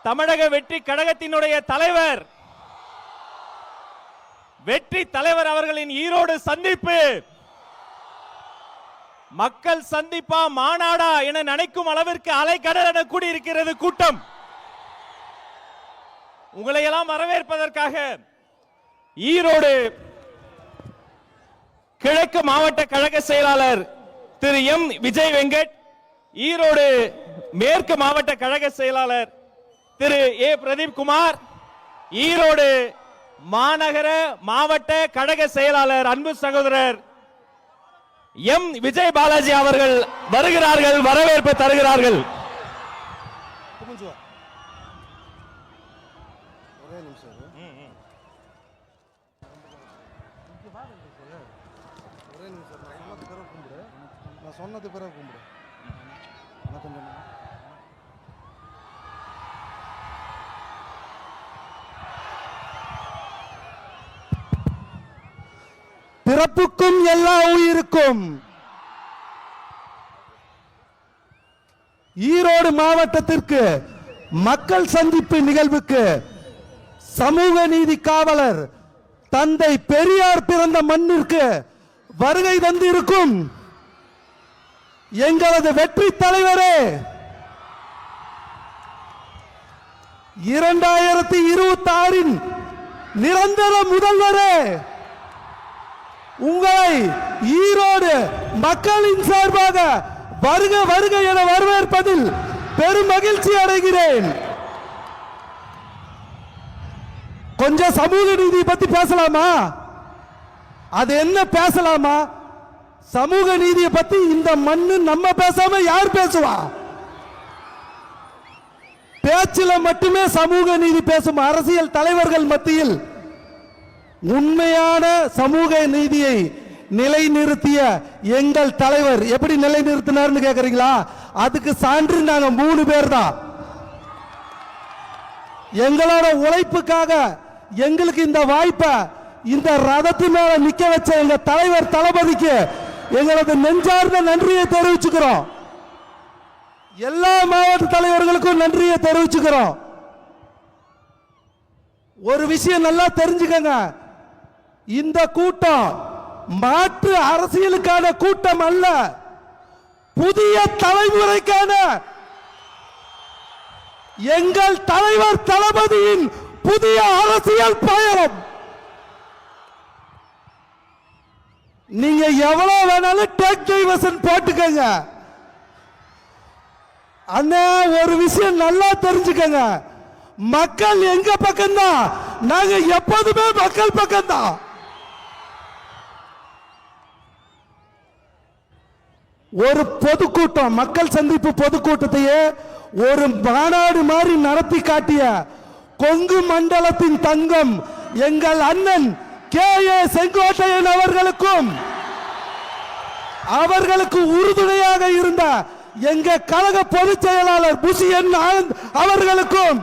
தமிழக வெற்றி கழகத்தினுடைய தலைவர் வெற்றி தலைவர் அவர்களின் ஈரோடு சந்திப்பு மக்கள் சந்திப்பா மாநாடா என நினைக்கும் அளவிற்கு அலைக்கடல் என கூடியிருக்கிறது கூட்டம். உங்களை எல்லாம் வரவேற்பதற்காக ஈரோடு கிழக்கு மாவட்ட கழக செயலாளர் திரு எம் விஜய் வெங்கட், ஈரோடு மேற்கு மாவட்ட கழக செயலாளர் திரு ஏ பிரதீப் குமார், ஈரோடு மாநகர மாவட்ட கழக செயலாளர் அன்பு சகோதரர் எம் விஜய் பாலாஜி அவர்கள் வருகிறார்கள், வரவேற்பு தருகிறார்கள். சொன்னது பிறகு கும்பிடு. பிறப்புக்கும் எல்லா உயிருக்கும் ஈரோடு மாவட்டத்திற்கு மக்கள் சந்திப்பு நிகழ்வுக்கு சமூக நீதி காவலர் தந்தை பெரியார் பிறந்த மண்ணிற்கு வருகை தந்திருக்கும் எங்களது வெற்றி தலைவரே, 2026 நிரந்தர முதல்வரே, உங்களை ஈரோடு மக்களின் சார்பாக வருக வருக என வரவேற்பதில் பெரும் மகிழ்ச்சி அடைகிறேன். கொஞ்சம் சமூக நீதி பத்தி பேசலாமா? அது என்ன பேசலாமா? சமூக நீதியை பத்தி இந்த மண்ணு நம்ம பேசாம யார் பேசுவா? பேச்சில மட்டுமே சமூக நீதி பேசும் அரசியல் தலைவர்கள் மத்தியில் உண்மையான சமூக நீதியை நிலைநிறுத்திய எங்கள் தலைவர் எப்படி நிலைநிறுத்தினார்னு கேக்குறீங்களா? அதுக்கு சான்று நாங்க 3 பேர் தான். எங்களோட உழைப்புக்காக எங்களுக்கு இந்த வாய்ப்பை இந்த ரதத்து மேல நிக்க வச்ச எங்க தலைவர் தளபதிக்கு எங்களது நெஞ்சார்ந்த நன்றியை தெரிவிச்சுக்கிறோம். எல்லா மாவட்ட தலைவர்களுக்கும் நன்றியை தெரிவிச்சுக்கிறோம். ஒரு விஷயம் நல்லா தெரிஞ்சுக்கங்க, இந்த கூட்டம் மாற்று அரசியலுக்கான கூட்டம் அல்ல, புதிய தலைமுறைக்கான எங்கள் தலைவர் தளபதியின் புதிய அரசியல் பயணம். நீங்க எவ்வளவு வேணாலும் டேக் டைவர்ஷன் போட்டுக்கங்க. அண்ணா ஒரு விஷயம் நல்லா தெரிஞ்சுக்கங்க, மக்கள் எங்க பக்கம்தான், நாங்க எப்போதுமே மக்கள் பக்கம்தான். ஒரு பொதுக்கூட்டம், மக்கள் சந்திப்பு பொதுக்கூட்டத்தையே ஒரு மாநாடு மாதிரி நடத்தி காட்டிய கொங்கு மண்டலத்தின் தங்கம் எங்கள் அண்ணன் கே.ஏ. செங்கோட்டையன் அவர்களுக்கும் அவர்களுக்கு உறுதுணையாக இருந்த எங்க கழக பொதுச் செயலாளர் புஷியன் ஆனந்த் அவர்களுக்கும்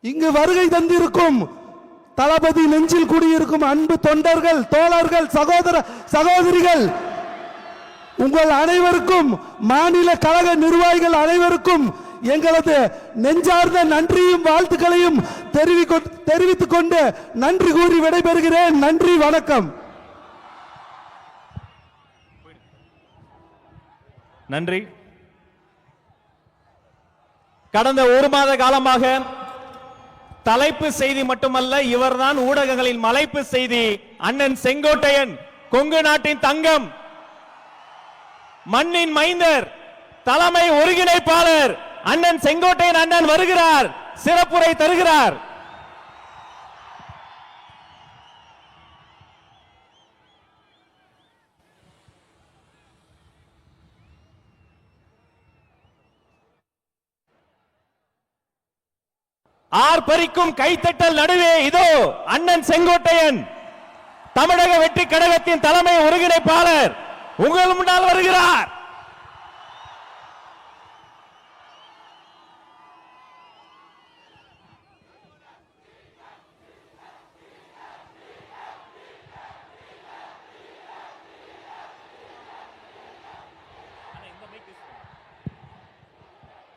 இங்கு வருகை தந்திருக்கும் தளபதி நெஞ்சில் குடியிருக்கும் அன்பு தொண்டர்கள், தோழர்கள், சகோதர சகோதரிகள் உங்கள் அனைவருக்கும், மாநில கழக நிர்வாகிகள் அனைவருக்கும் எங்களது நெஞ்சார்ந்த நன்றியும் வாழ்த்துக்களையும் தெரிவித்துக் கொண்டு நன்றி கூறி விடைபெறுகிறேன். நன்றி, வணக்கம். நன்றி. கடந்த 1 மாத காலமாக தலைப்பு செய்தி மட்டுமல்ல, இவர்தான் ஊடகங்களின் மலைப்பு செய்தி. அண்ணன் செங்கோட்டையன், கொங்கு நாட்டின் தங்கம், மண்ணின் மைந்தர், தலைமை ஒருங்கிணைப்பாளர் அண்ணன் செங்கோட்டையன் அண்ணன் வருகிறார், சிறப்புரை தருகிறார். ஆர்ப்பரிக்கும் கைத்தட்டல் நடுவே இதோ அண்ணன் செங்கோட்டையன், தமிழக வெற்றி கழகத்தின் தலைமை ஒருங்கிணைப்பாளர் உங்கள் முன்னால் வருகிறார்.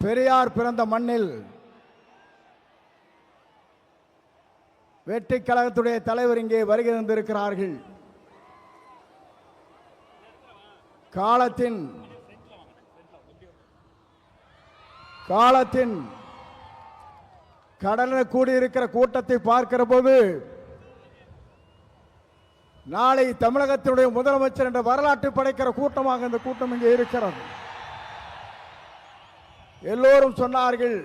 பெரியார் பிறந்த மண்ணில் வெற்றி கழகத்துடைய தலைவர் இங்கே வருகை தந்திருக்கிறார்கள். காலத்தின் கடலில் கூடியிருக்கிற கூட்டத்தை பார்க்கிற போது நாளை தமிழகத்தினுடைய முதலமைச்சர் என்ற வரலாற்றை படைக்கிற கூட்டமாக இந்த கூட்டம் இங்கே இருக்கிறது. எல்லோரும் சொன்னார்கள்,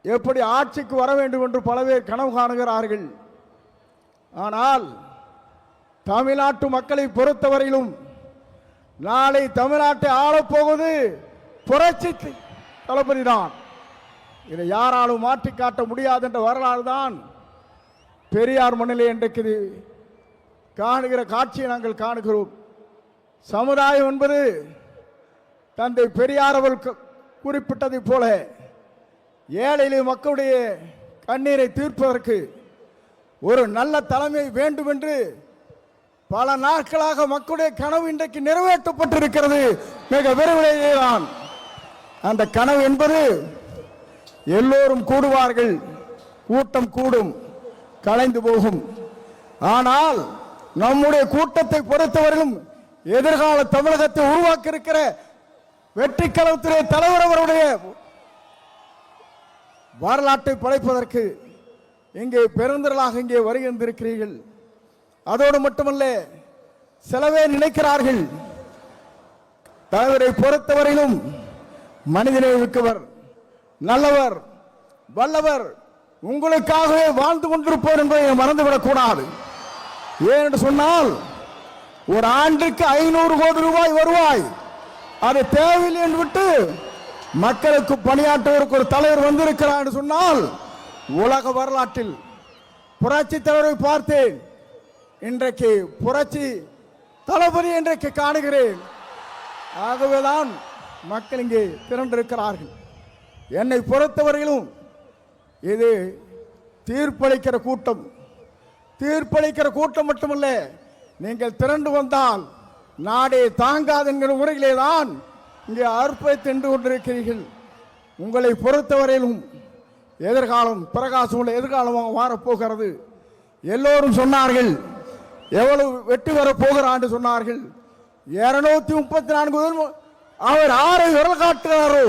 எப்படி ஆட்சிக்கு வர வேண்டும் என்று பல பேர் கனவு காணுகிறார்கள். ஆனால் தமிழ்நாட்டு மக்களை பொறுத்தவரையிலும் நாளை தமிழ்நாட்டை ஆளப்போவது புரட்சி தளபதி தான். இதை யாராலும் மாற்றி காட்ட முடியாது என்ற வரலாறு தான் பெரியார் மண்ணிலே இன்றைக்கு காணுகிற காட்சியை நாங்கள் காணுகிறோம். சமுதாயம் என்பது தந்தை பெரியார் அவர்கள் குறிப்பிட்டதை போல ஏழை மக்களுடைய கண்ணீரை தீர்ப்பதற்கு ஒரு நல்ல தலைமை வேண்டும் என்று பல நாட்களாக மக்களுடைய கனவு இன்றைக்கு நிறைவேற்றப்பட்டிருக்கிறது. மிக விரைவிலேயே தான் அந்த கனவு என்பது எல்லோரும் கூடுவார்கள், கூட்டம் கூடும், கலைந்து போகும். ஆனால் நம்முடைய கூட்டத்தை பொறுத்தவரையிலும் எதிர்கால தமிழகத்தை உருவாக்க இருக்கிற வெற்றி கழகத்துடைய தலைவர் அவருடைய வரலாற்றை படைப்பதற்கு இங்கே பெருந்திரளாக இங்கே வருகின்றிருக்கிறீர்கள். அதோடு மட்டுமல்ல, சிலவே நினைக்கிறார்கள் தலைவரை பொறுத்தவரையிலும் மனிதனை மிக்கவர், நல்லவர், வல்லவர், உங்களுக்காகவே வாழ்ந்து கொண்டிருப்பவர் என்பதை மறந்துவிடக் கூடாது. ஏனென்று சொன்னால் ஒரு ஆண்டுக்கு 500 கோடி ரூபாய் வருவாய் அது தேவையில்லை என்று விட்டு மக்களுக்கு பணியாற்றுவதற்கு ஒரு தலைவர் வந்திருக்கிறார் என்று சொன்னால் உலக வரலாற்றில் புரட்சி தலைவரை பார்த்தேன். இன்றைக்கு புரட்சி தளபதி இன்றைக்கு காணுகிறேன். ஆகவேதான் மக்கள் இங்கே திரண்டிருக்கிறார்கள். என்னை பொறுத்தவரையிலும் இது தீர்ப்பளிக்கிற கூட்டம். தீர்ப்பளிக்கிற கூட்டம் மட்டுமல்ல, நீங்கள் திரண்டு வந்தால் நாடே தாங்காது என்கிற முறையிலே தான் இங்கே அற்புதத்தை தின்று கொண்டிருக்கிறீர்கள். உங்களை பொறுத்தவரையிலும் எதிர்காலம் பிரகாசம் உள்ள எதிர்காலமாக மாறப்போகிறது. எல்லோரும் சொன்னார்கள், எவ்வளவு வெற்றி பெறப் போகிறார் என்று சொன்னார்கள். 234 அவர் ஆரை விரல் காட்டுகிறாரோ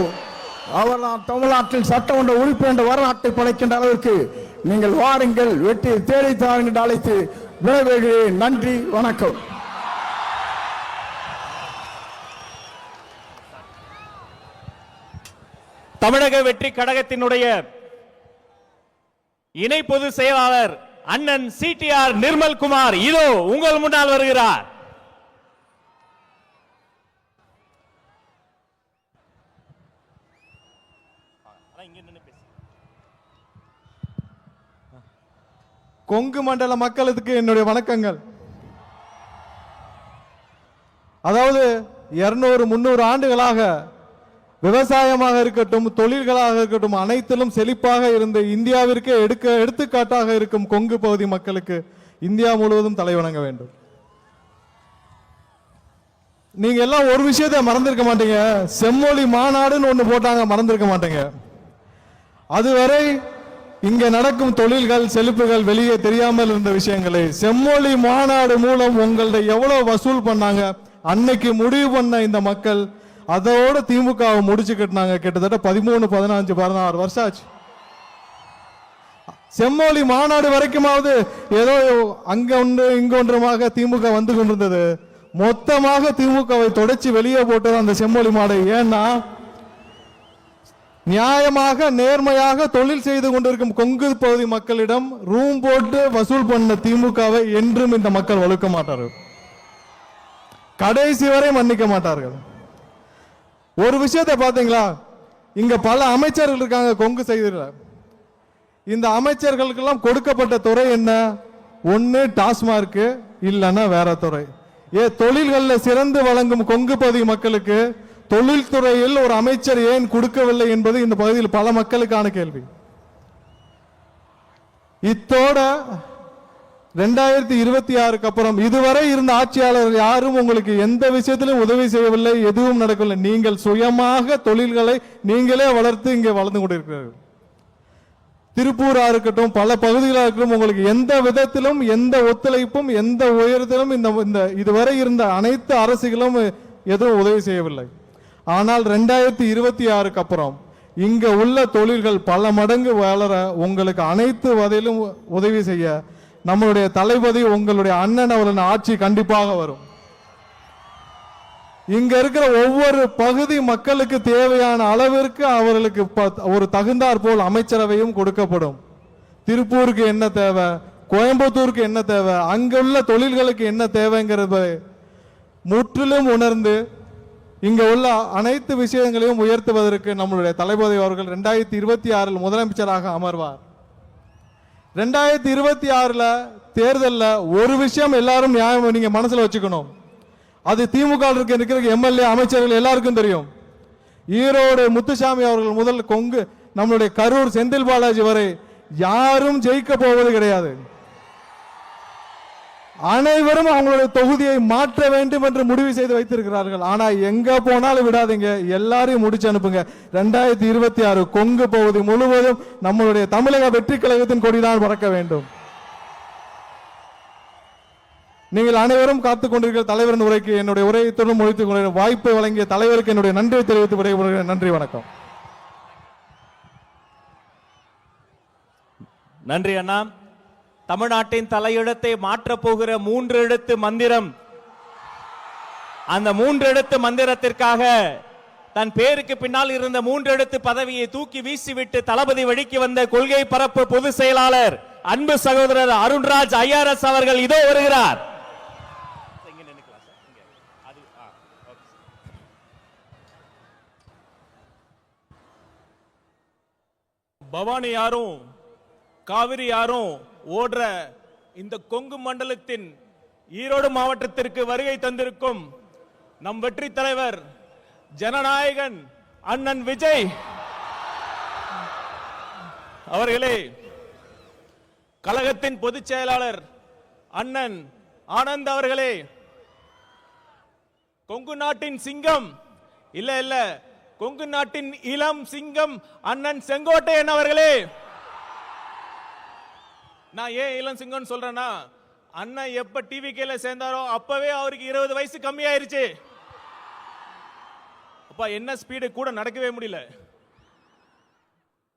அவர் தான் தமிழ்நாட்டில் சட்டமன்ற உறுப்பு என்ற வரலாற்றை படைக்கின்ற அளவிற்கு நீங்கள் வாருங்கள், வெற்றி தேடி தாருங்கள் என்று அழைத்து விடைபெறுகிறேன். நன்றி, வணக்கம். தமிழக வெற்றி கழகத்தினுடைய இணை பொதுச் செயலாளர் அண்ணன் சிடிஆர் நிர்மல்குமார் இதோ உங்கள் முன்னால் வருகிறார். கொங்கு மண்டல மக்களுக்கு என்னுடைய வணக்கங்கள். அதாவது 200-300 ஆண்டுகளாக விவசாயமாக இருக்கட்டும், தொழில்களாக இருக்கட்டும், அனைத்திலும் செழிப்பாக இருந்த இந்தியாவிற்கு எடுத்துக்காட்டாக இருக்கும் கொங்கு பகுதி மக்களுக்கு இந்தியா முழுவதும் தலைவணங்க வேண்டும். நீங்க எல்லாம் ஒரு விஷயத்தை மறந்திருக்க மாட்டீங்க, செம்மொழி மாநாடுன்னு ஒண்ணு போட்டாங்க, மறந்திருக்க மாட்டீங்க. அதுவரை இங்க நடக்கும் தொழில்கள் செழிப்புகள் வெளியே தெரியாமல் இருந்த விஷயங்களை செம்மொழி மாநாடு மூலம் உங்கள்ட்ட எவ்வளவு வசூல் பண்ணாங்க, அன்னைக்கு முடிவு பண்ண இந்த மக்கள் அதோட திமுகவை முடிச்சு கட்டினாங்க. கிட்டத்தட்ட 13, 15, 16 வருஷம் ஆச்சு. செம்மொழி மாநாடு வரைக்குமாவது ஏதோ அங்க ஒன்று இங்க ஒன்றுமாக திமுக வந்து கொண்டிருந்தது. மொத்தமாக திமுகவை தொடச்சி வெளியே போட்டது அந்த செம்மொழி மாடு. ஏன்னா நியாயமாக நேர்மையாக தொழில் செய்து கொண்டிருக்கும் கொங்கு பகுதி மக்களிடம் ரூம் போட்டு வசூல் பண்ண திமுகவை என்றும் இந்த மக்கள் வலுக்க மாட்டார்கள், கடைசி வரை மன்னிக்க மாட்டார்கள். ஒரு விஷயத்தை பார்த்தீங்களா, இங்க பல அமைச்சர்கள் இருக்காங்க கொங்கு செய்தில. இந்த அமைச்சர்களுக்கெல்லாம் கொடுக்கப்பட்ட துறை என்ன? ஒன்னு டாஸ்மார்க், இல்லைன்னா வேற துறை. தொழில்களில் சிறந்து வழங்கும் கொங்கு பகுதி மக்களுக்கு தொழில்துறையில் ஒரு அமைச்சர் ஏன் கொடுக்கவில்லை என்பது இந்த பகுதியில் பல மக்களுக்கான கேள்வி. இத்தோட 2026க்கு அப்புறம் இதுவரை இருந்த ஆட்சியாளர் யாரும் உங்களுக்கு எந்த விஷயத்திலும் உதவி செய்யவில்லை, எதுவும் நடக்கவில்லை. நீங்கள் சுயமாக தொழில்களை நீங்களே வளர்த்து இங்கே வளர்ந்து கொண்டிருக்கிறீர்கள். திருப்பூரா இருக்கட்டும், பல பகுதிகளாக இருக்கட்டும், உங்களுக்கு எந்த விதத்திலும் எந்த ஒத்துழைப்பும் எந்த உயரத்திலும் இந்த இதுவரை இருந்த அனைத்து அரசுகளும் எதுவும் உதவி செய்யவில்லை. ஆனால் 2026க்கு அப்புறம் இங்க உள்ள தொழில்கள் பல மடங்கு வளர உங்களுக்கு அனைத்து வகையிலும் உதவி செய்ய நம்மளுடைய தளபதி உங்களுடைய அண்ணன் அவரின் ஆட்சி கண்டிப்பாக வரும். இங்க இருக்கிற ஒவ்வொரு பகுதி மக்களுக்கு தேவையான அளவிற்கு அவர்களுக்கு ஒரு தகுந்தாற் போல் அமைச்சரவையும் கொடுக்கப்படும். திருப்பூருக்கு என்ன தேவை, கோயம்புத்தூருக்கு என்ன தேவை, அங்குள்ள தொழில்களுக்கு என்ன தேவைங்கிறத முற்றிலும் உணர்ந்து இங்க உள்ள அனைத்து விஷயங்களையும் உயர்த்துவதற்கு நம்மளுடைய தளபதி அவர்கள் 2026 முதலமைச்சராக அமர்வார். 2026 தேர்தலில் ஒரு விஷயம் எல்லாரும் நியாயம் நீங்க மனசுல வச்சுக்கணும். அது திமுக இருக்கிற எம்எல்ஏ அமைச்சர்கள் எல்லாருக்கும் தெரியும். ஈரோடு முத்துசாமி அவர்கள் முதல் கொங்கு நம்மளுடைய கரூர் செந்தில் பாலாஜி வரை யாரும் ஜெயிக்க போவது கிடையாது. அனைவரும் அவங்களுடைய தொகுதியை மாற்ற வேண்டும் என்று முடிவு செய்து வைத்திருக்கிறார்கள். ஆனா எங்க போனாலும் விடாதீங்க, எல்லாரையும் முடிச்சு அனுப்புங்க. 2026 கொங்கு பகுதி முழுவதும் நம்மளுடைய தமிழக வெற்றி கழகத்தின் கொடிதான் பறக்க வேண்டும். நீங்கள் அனைவரும் காத்துக் கொண்டிருக்கிற தலைவரின் உரைக்கு என்னுடைய உரையை தொடர்ந்து முடித்துக் கொண்டிருக்கிற வாய்ப்பை வழங்கிய தலைவருக்கு என்னுடைய நன்றியை தெரிவித்து விடைபெறுகிறேன். நன்றி, வணக்கம். நன்றி அண்ணா. தமிழ்நாட்டின் தலையெழுத்தை மாற்றப் போகிற 3 எழுத்து மந்திரம், அந்த 3 எழுத்து மந்திரத்திற்காக தன் பேருக்கு பின்னால் இருந்த 3 எழுத்து பதவியை தூக்கி வீசிவிட்டு தளபதி வழிக்கு வந்த கொள்கை பரப்பு பொதுச் செயலாளர் அன்பு சகோதரர் அருண்ராஜ் ஐஆர்எஸ் அவர்கள் இதோ வருகிறார். பவானி யாரும் காவிரி யாரும் ஓடுற இந்த கொங்கு மண்டலத்தின் ஈரோடு மாவட்டத்திற்கு வருகை தந்திருக்கும் நம் வெற்றி தலைவர் ஜனநாயகன் அண்ணன் விஜய் அவர்களே, கழகத்தின் பொதுச் செயலாளர் அண்ணன் ஆனந்த் அவர்களே, கொங்கு நாட்டின் சிங்கம் இல்ல கொங்கு நாட்டின் இளம் சிங்கம் அண்ணன் செங்கோட்டையன் அவர்களே. நான் ஏன் இளம் சிங்கம் சொல்றேன்னா, அண்ணன் எப்ப டிவிகேல சேர்ந்தாரோ அப்பவே அவருக்கு 20 வயசு கம்மியாயிருச்சு. அப்ப என்ன ஸ்பீடு கூட நடக்கவே முடியல.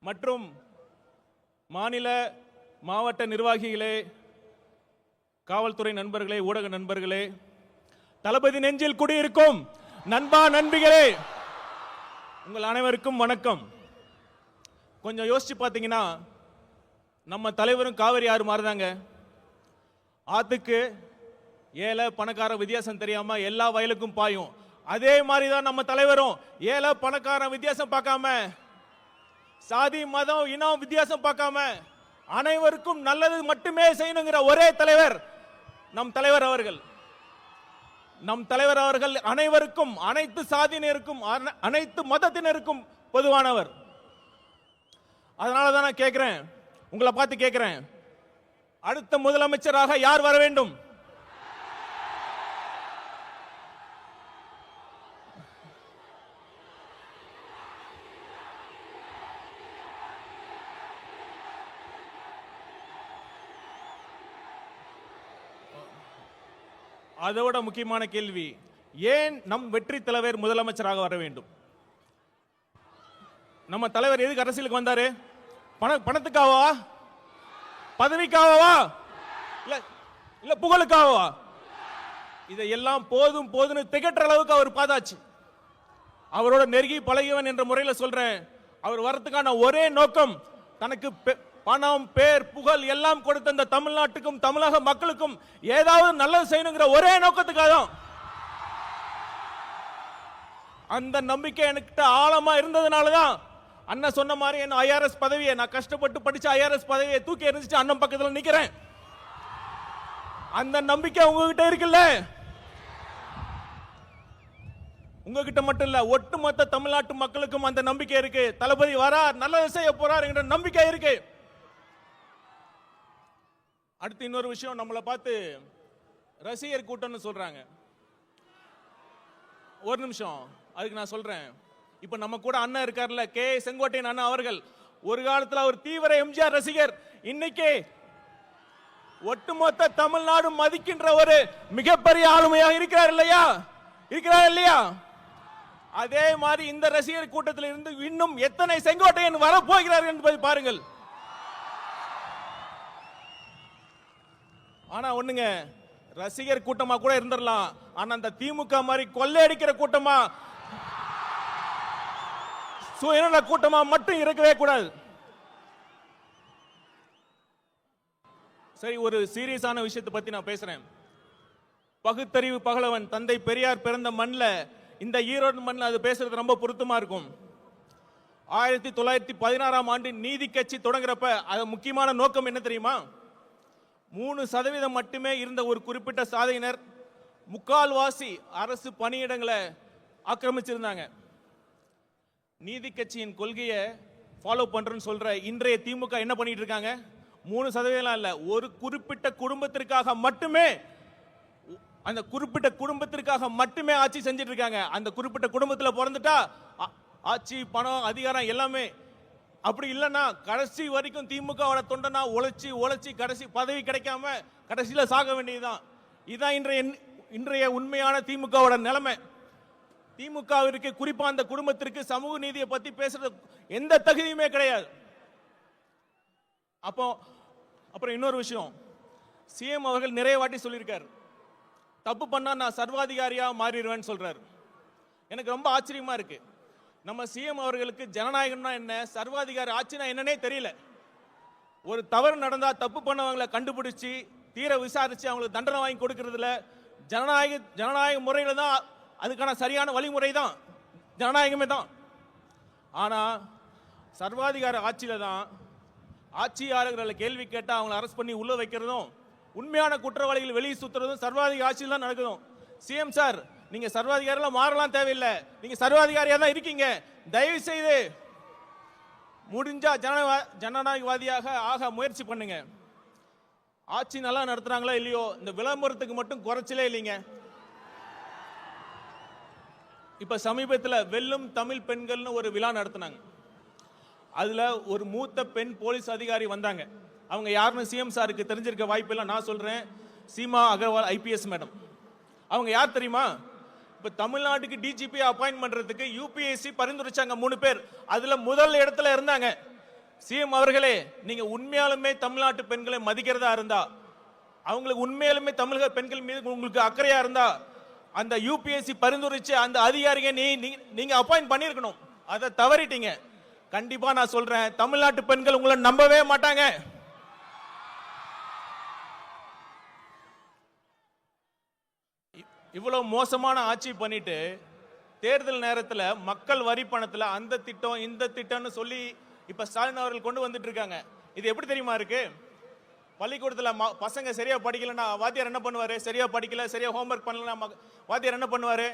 மற்றும் மாநில மாவட்ட நிர்வாகிகளே, காவல்துறை நண்பர்களே, ஊடக நண்பர்களே, தளபதி நெஞ்சில் குடியிருக்கும் நண்பா நண்பிகளே, உங்கள் அனைவருக்கும் வணக்கம். கொஞ்சம் யோசிச்சு பார்த்தீங்கன்னா, நம்ம தலைவரும் காவிரி ஆறு மாதிரிதாங்க. ஆத்துக்கு ஏழை பணக்கார வித்தியாசம் தெரியாம எல்லா வயலுக்கும் பாயும். அதே மாதிரி தான் நம்ம தலைவரும் ஏழை பணக்கார வித்தியாசம் பார்க்காம, சாதி மதம் இனம் வித்தியாசம் பார்க்காம அனைவருக்கும் நல்லது மட்டுமே செய்யணுங்கிற ஒரே தலைவர் நம் தலைவர் அவர்கள். நம் தலைவர் அவர்கள் அனைவருக்கும், அனைத்து சாதியினருக்கும், அனைத்து மதத்தினருக்கும் பொதுவானவர். அதனால தான் நான் கேட்கிறேன், உங்களை பார்த்து கேட்கிறேன், அடுத்த முதலமைச்சராக யார் வர வேண்டும்? அதோட முக்கியமான கேள்வி, ஏன் நம் வெற்றி தலைவர் முதலமைச்சராக வர வேண்டும்? நம்ம தலைவர் எதுக்கு அரசியலுக்கு வந்தாரு? பணத்துக்காகவா, பதவிக்காகவா, இல்ல புகழுக்காகவா? இதையெல்லாம் போதும் போதுன்னு திகற்ற அளவுக்கு அவர் பார்த்தாச்சு. அவரோட நெருங்கி பழகியவன் என்ற முறையில் சொல்றேன், அவர் வரத்துக்கான ஒரே நோக்கம், தனக்கு பணம், பேர், புகழ் எல்லாம் கொடுத்த இந்த தமிழ்நாட்டுக்கும் தமிழக மக்களுக்கும் ஏதாவது நல்லது செய்யணுங்கிற ஒரே நோக்கத்துக்காக தான். அந்த நம்பிக்கை என்கிட்ட ஆழமா இருந்ததுனாலதான் அண்ணன் சொன்ன மாதிரி என்ன ஐஆர்எஸ் பதவியை, நான் கஷ்டப்பட்டு படிச்ச ஐஆர்எஸ் பதவியை தூக்கி எறிஞ்சிட்டு அண்ணன் பக்கத்துல நிக்கிறேன். அந்த நம்பிக்கை உங்ககிட்ட இருக்குல்ல? உங்ககிட்ட மட்டும் இல்ல, ஒட்டுமொத்த தமிழ்நாட்டு மக்களுக்கும் அந்த நம்பிக்கை இருக்கு. தளபதி வரார், நல்லது செய்ய போறார் என்ற நம்பிக்கை இருக்கு. அடுத்து இன்னொரு விஷயம், நம்மளை பார்த்து ரசிகர் கூட்டம்னு சொல்றாங்க. ஒரு நிமிஷம், அதுக்கு நான் சொல்றேன். இப்ப நம்ம கூட அண்ணன் இருக்கார்ல, கே செங்கோட்டையன் அண்ணன் அவர்கள், ஒரு காலத்துல அவர் தீவிர எம்ஜிஆர் ரசிகர். இன்னைக்கு ஒட்டுமொத்த தமிழ்நாடு மதிக்கின்ற ஒரு மிகப்பெரிய ஆளுமையாக இருக்கிறார் இல்லையா? இருக்கிறார் இல்லையா? அதே மாதிரி இந்த ரசிகர் கூட்டத்தில் இருந்து இன்னும் எத்தனை செங்கோட்டையன் வரப்போகிறார்கள் என்பதை பாருங்கள். ஆனா ஒண்ணுங்க, ரசிகர் கூட்டமா கூட இருந்துடலாம், ஆனா அந்த திமுக மாதிரி கொள்ளையடிக்கிற கூட்டமா, சுயநல கூட்டமா மட்டும் இருக்கவே கூடாது. சரி, ஒரு சீரியஸான விஷயத்தை பத்தி நான் பேசுறேன். பகுத்தறிவு பகலவன் தந்தை பெரியார் பிறந்த மண்ணில், இந்த ஈரோடு மண்ணில் அது பேசுறது ரொம்ப பொருத்தமா இருக்கும். 1916ஆம் ஆண்டு நீதி கட்சி தொடங்குறப்ப அது முக்கியமான நோக்கம் என்ன தெரியுமா? 3% மட்டுமே இருந்த ஒரு குறிப்பிட்ட சாதியினர் முக்கால்வாசி அரசு பணியிடங்களை ஆக்கிரமிச்சிருந்தாங்க. நீதி கட்சியின் கொள்கையை ஃபாலோ பண்றேன்னு சொல்ற இன்றைய திமுக என்ன பண்ணிட்டு இருக்காங்க? 3% இல்ல, ஒரு குறிப்பிட்ட குடும்பத்திற்காக மட்டுமே, அந்த குறிப்பிட்ட குடும்பத்திற்காக மட்டுமே ஆட்சி செஞ்சிட்டு இருக்காங்க. அந்த குறிப்பிட்ட குடும்பத்தில் பிறந்துட்டா ஆட்சி, பணம், அதிகாரம் எல்லாமே. அப்படி இல்லைன்னா கடைசி வரைக்கும் திமுகவோட தொண்டனா உழைச்சி உழைச்சி கடைசி பதவி கிடைக்காம கடைசியில் சாக வேண்டியதுதான். இதுதான் இன்றைய உண்மையான திமுகவோட நிலைமை. திமுகவிற்கு, குறிப்பா அந்த குடும்பத்திற்கு சமூக நீதியை பத்தி பேசுறது எந்த தகுதியுமே கிடையாது. அப்புறம் இன்னொரு விஷயம், சிஎம் அவர்கள் நிறைய வாட்டி சொல்லியிருக்காரு, தப்பு பண்ணா நான் சர்வாதிகாரியா மாறிடுவேன்னு சொல்றாரு. எனக்கு ரொம்ப ஆச்சரியமா இருக்கு. நம்ம சிஎம் அவர்களுக்கு ஜனநாயகம்னா என்ன, சர்வாதிகாரி ஆட்சினா என்னன்னே தெரியல. ஒரு தவறு நடந்தா தப்பு பண்ணவங்களை கண்டுபிடிச்சு தீர விசாரிச்சு அவங்களுக்கு தண்டனை வாங்கி கொடுக்கறதுல ஜனநாயக முறையில தான், அதுக்கான சரியான வழிமுறை தான் ஜனநாயகமே தான். ஆனா சர்வாதிகார ஆட்சியில தான் ஆட்சியாளர்களை கேள்வி கேட்டா அவங்களை அரெஸ்ட் பண்ணி உள்ள வைக்கிறதும், உண்மையான குற்றவாளிகள் வெளியே சுத்துறதும் சர்வாதிகார ஆட்சியில் தான் நடக்குதும். சிஎம் சார், நீங்க சர்வாதிகாரிலாம் மாறலாம் தேவையில்லை, நீங்க சர்வாதிகாரியா தான் இருக்கீங்க. தயவு செய்து முடிஞ்சா ஜனநாயகவாதியாக ஆக முயற்சி பண்ணுங்க. ஆட்சி நல்லா நடத்துறாங்களா இல்லையோ, இந்த விளம்பரத்துக்கு மட்டும் குறைச்சலே இல்லைங்க. இப்ப சமீபத்தில் வெல்லும் தமிழ் பெண்கள்னு ஒரு விழா நடத்தினாங்க. அதுல ஒரு மூத்த பெண் போலீஸ் அதிகாரி வந்தாங்க. அவங்க யாருன்னு சிஎம் சாருக்கு தெரிஞ்சிருக்க வாய்ப்பில்லை, நான் சொல்றேன். Seema Agarwal IPS madam. அவங்க யார் தெரியுமா? இப்ப தமிழ்நாட்டுக்கு டிஜிபி அப்பாயின்ட் பண்றதுக்கு யூபிஎஸ்சி பரிந்துரைச்சாங்க 3 பேர். அதுல முதல் இடத்துல இருந்தாங்க. சிஎம் அவர்களே, நீங்க உண்மையாலுமே தமிழ்நாட்டு பெண்களை மதிக்கிறதா இருந்தா, அவங்களுக்கு உண்மையாலுமே தமிழக பெண்கள் மீது உங்களுக்கு அக்கறையா இருந்தா, அந்த யூபிஎஸ்சி பரிந்துரைச்சு அந்த அதிகாரியை நீங்க அப்பாயின்ட் பண்ணிருக்கணும். அதை தவறிட்டீங்க. கண்டிப்பா நான் சொல்றேன், தமிழ்நாட்டு பெண்கள் உங்களை நம்பவே மாட்டாங்க. இவ்வளவு மோசமான ஆட்சி பண்ணிட்டு தேர்தல் நேரத்தில் மக்கள் வரி பணத்தில் அந்த திட்டம் இந்த திட்டம்னு சொல்லி இப்ப ஸ்டாலின் அவர்கள் கொண்டு வந்துட்டு இருக்காங்க. இது எப்படி தெரியுமா இருக்கு? பள்ளிக்கூடத்தில் பசங்க சரியா படிக்கலன்னா வாத்தியார் என்ன பண்ணுவாரு? சரியா படிக்கல, சரியா ஹோம்ஒர்க் பண்ணலன்னா வாத்தியார் என்ன பண்ணுவாரு?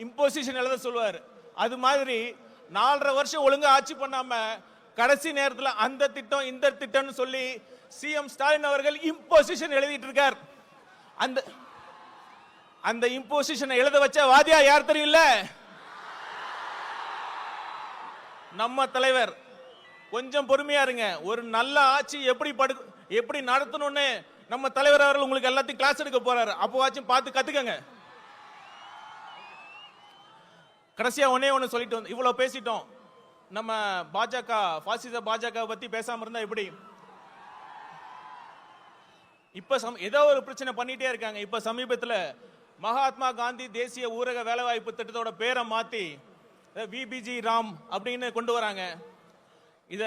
இம்போசிஷன் எழுத சொல்லுவாரு. அது மாதிரி 4.5 வருஷம் ஒழுங்கா ஆட்சி பண்ணாம கடைசி நேரத்தில் அந்த திட்டம் இந்த திட்டம்னு சொல்லி சிஎம் ஸ்டாலின் அவர்கள் இம்போசிஷன் எழுதிட்டு இருக்கார். அந்த இம்போசிஷனை எழுத வச்ச வாதியா யார் தெரியல? நம்ம தலைவர். கொஞ்சம் பொறுமையா இருங்க. ஒரு நல்ல ஆட்சி எப்படி நடத்தணும்னு நம்ம தலைவர் அவர்கள் உங்களுக்கு எல்லாத்தையும் கிளாஸ் எடுக்க போறாரு. அப்போவாச்சும் பார்த்து கத்துக்கங்க. கடைசியா ஒண்ணு சொல்லிட்டு வந்து இவ்வளவு பேசிட்டோம். நம்ம பாஜக, பாசிச பாஜக பத்தி பேசாம இருந்தா எப்படி? இப்ப ஏதோ ஒரு பிரச்சனை பண்ணிட்டே இருக்காங்க. இப்ப சமீபத்தில் மகாத்மா காந்தி தேசிய ஊரக வேலைவாய்ப்பு திட்டத்தோட பேரை மாத்தி விபிஜி ராம் அப்படின்னு கொண்டு வராங்க. இத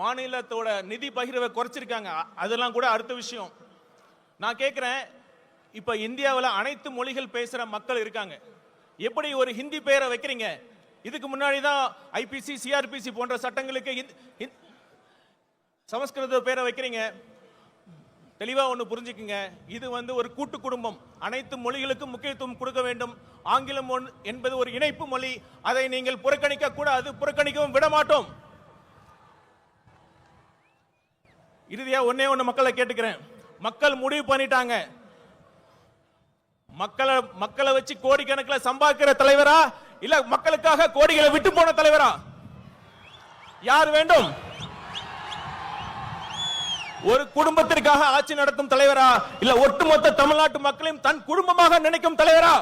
மாநிலத்தோட நிதி பகிர்வை குறைச்சிருக்காங்க. அதெல்லாம் கூட அடுத்த விஷயம். நான் கேட்கிறேன், இப்ப இந்தியாவில் அனைத்து மொழிகள் பேசுற மக்கள் இருக்காங்க. எப்படி ஒரு ஹிந்தி பேரை வைக்கிறீங்க? இதுக்கு முன்னாடி தான் ஐபிசி, சிஆர்பிசி போன்ற சட்டங்களுக்கு சமஸ்கிருத பேரை வைக்கிறீங்க. தெளிவா ஒண்ணு புரிஞ்சுக்குங்க, இது ஒரு கூட்டு குடும்பம். அனைத்து மொழிகளுக்கும் முக்கியத்துவம் கொடுக்க வேண்டும். ஆங்கிலம் என்பது ஒரு இணைப்பு மொழி. அதை நீங்கள் புறக்கணிக்க கூடாது, புறக்கணிக்கவும் விட மாட்டோம். இறுதியா ஒண்ணு மக்களை கேட்டுக்கிறேன். மக்கள் முடிவு பண்ணிட்டாங்க. மக்களை வச்சு கோடிக்கணக்கில் சம்பாதிக்கிற தலைவரா இல்ல மக்களுக்காக கோடிகளை விட்டு போன தலைவரா? யார் வேண்டும்? ஒரு குடும்பத்திற்காக ஆட்சி நடத்தும் தலைவரா இல்ல ஒட்டுமொத்த தமிழ்நாட்டு மக்களையும் தன் குடும்பமாக நினைக்கும் தலைவரா?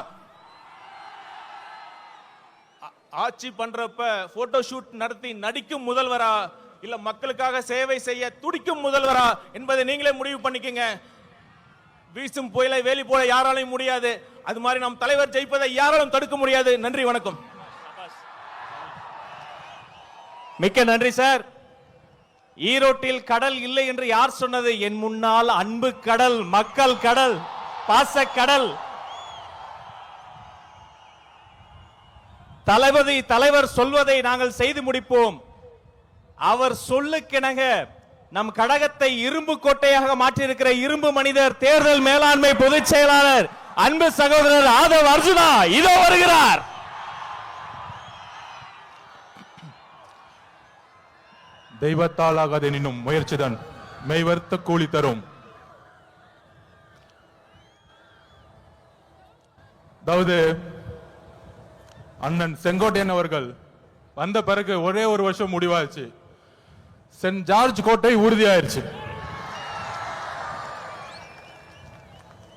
ஆட்சி பண்றப்ப போட்டோ ஷூட் நடத்தி நடிக்கும் முதல்வரா இல்ல மக்களுக்காக சேவை செய்ய துடிக்கும் முதல்வரா என்பதை நீங்களே முடிவு பண்ணிக்கங்க. வீசும் புயலை வேலி போல யாராலையும் முடியாது. அது மாதிரி நம் தலைவர் ஜெயிப்பதை யாராலும் தடுக்க முடியாது. நன்றி, வணக்கம். மிக்க நன்றி சார். ஈரோட்டில் கடல் இல்லை என்று யார் சொன்னது? என் முன்னால் அன்பு கடல், மக்கள் கடல், பாச கடல். தலைவர் சொல்வதை நாங்கள் செய்து முடிப்போம். அவர் சொல்லுக்கிணங்க நம் கடகத்தை இரும்பு கோட்டையாக மாற்றியிருக்கிற இரும்பு மனிதர், தேர்தல் மேலாண்மை பொதுச் செயலாளர், அன்பு சகோதரர் ஆதவ் அர்ஜுனா இதோ வருகிறார். தெய்வத்தால் ஆகாதெனினும் முயற்சிதான் மெய்வர்த்த கூலி தரும். அதாவது அண்ணன் செங்கோட்டையன் அவர்கள் வந்த பிறகு ஒரே ஒரு வருஷம் முடிவாச்சு. சென்ட் ஜார்ஜ் கோட்டை உறுதியாயிருச்சு.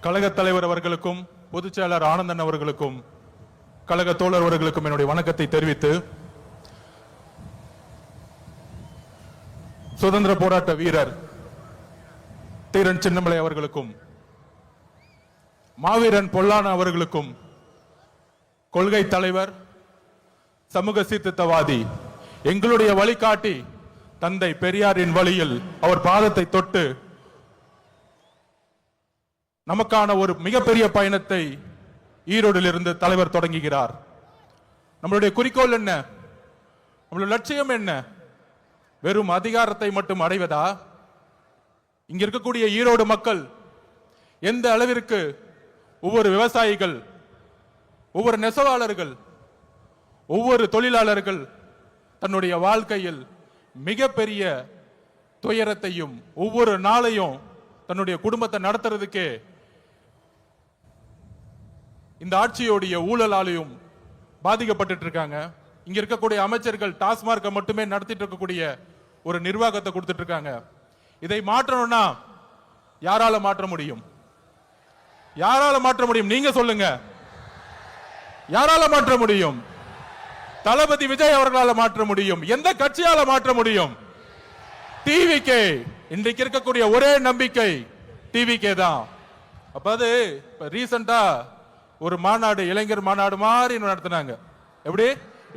கழக தலைவர் அவர்களுக்கும் பொதுச் செயலாளர் ஆனந்தன் அவர்களுக்கும் கழக தோழர் அவர்களுக்கும் என்னுடைய வணக்கத்தை தெரிவித்து, சுதந்திர போராட்ட வீரர் தீரன் சின்னமலை அவர்களுக்கும் மாவீரன் பொல்லான அவர்களுக்கும் கொள்கை தலைவர், சமூக சீர்திருத்தவாதி, எங்களுடைய வழிகாட்டி தந்தை பெரியாரின் வழியில் அவர் பாதத்தை தொட்டு நமக்கான ஒரு மிகப்பெரிய பயணத்தை ஈரோடில் இருந்து தலைவர் தொடங்குகிறார். நம்மளுடைய குறிக்கோள் என்ன? நம்மளுடைய லட்சியம் என்ன? வெறும் அதிகாரத்தை மட்டும் அடைவதா? இங்க இருக்கக்கூடிய ஈரோடு மக்கள் எந்த அளவிற்கு ஒவ்வொரு விவசாயிகள், ஒவ்வொரு நெசவாளர்கள், ஒவ்வொரு தொழிலாளர்கள் தன்னுடைய வாழ்க்கையில் மிகப்பெரிய துயரத்தையும் ஒவ்வொரு நாளையும் தன்னுடைய குடும்பத்தை நடத்துறதுக்கே இந்த ஆட்சியோடைய ஊழலாலையும் பாதிக்கப்பட்டு இருக்காங்க. இங்க இருக்கக்கூடிய அமைச்சர்கள் டாஸ்மார்க்கை மட்டுமே நடத்திட்டு இருக்கக்கூடிய ஒரு நிர்வாகத்தை கொடுத்துட்டு இருக்காங்க. இதை மாற்றணும்னா யாரால மாற்ற முடியும்? யாரால மாற்ற முடியும்? நீங்க சொல்லுங்க. யாரால மாற்ற முடியும்? தளபதி விஜய் அவர்களால் மாற்ற முடியும். எந்த கட்சியால மாற்ற முடியும்? டிவிகே. இன்றைக்கு இருக்கக்கூடிய ஒரே நம்பிக்கை டிவிகே தான். அப்ப அது ரீசெண்டா ஒரு மாநாடு, இளைஞர் மாநாடு மாதிரி நடத்தினாங்க. எப்படி?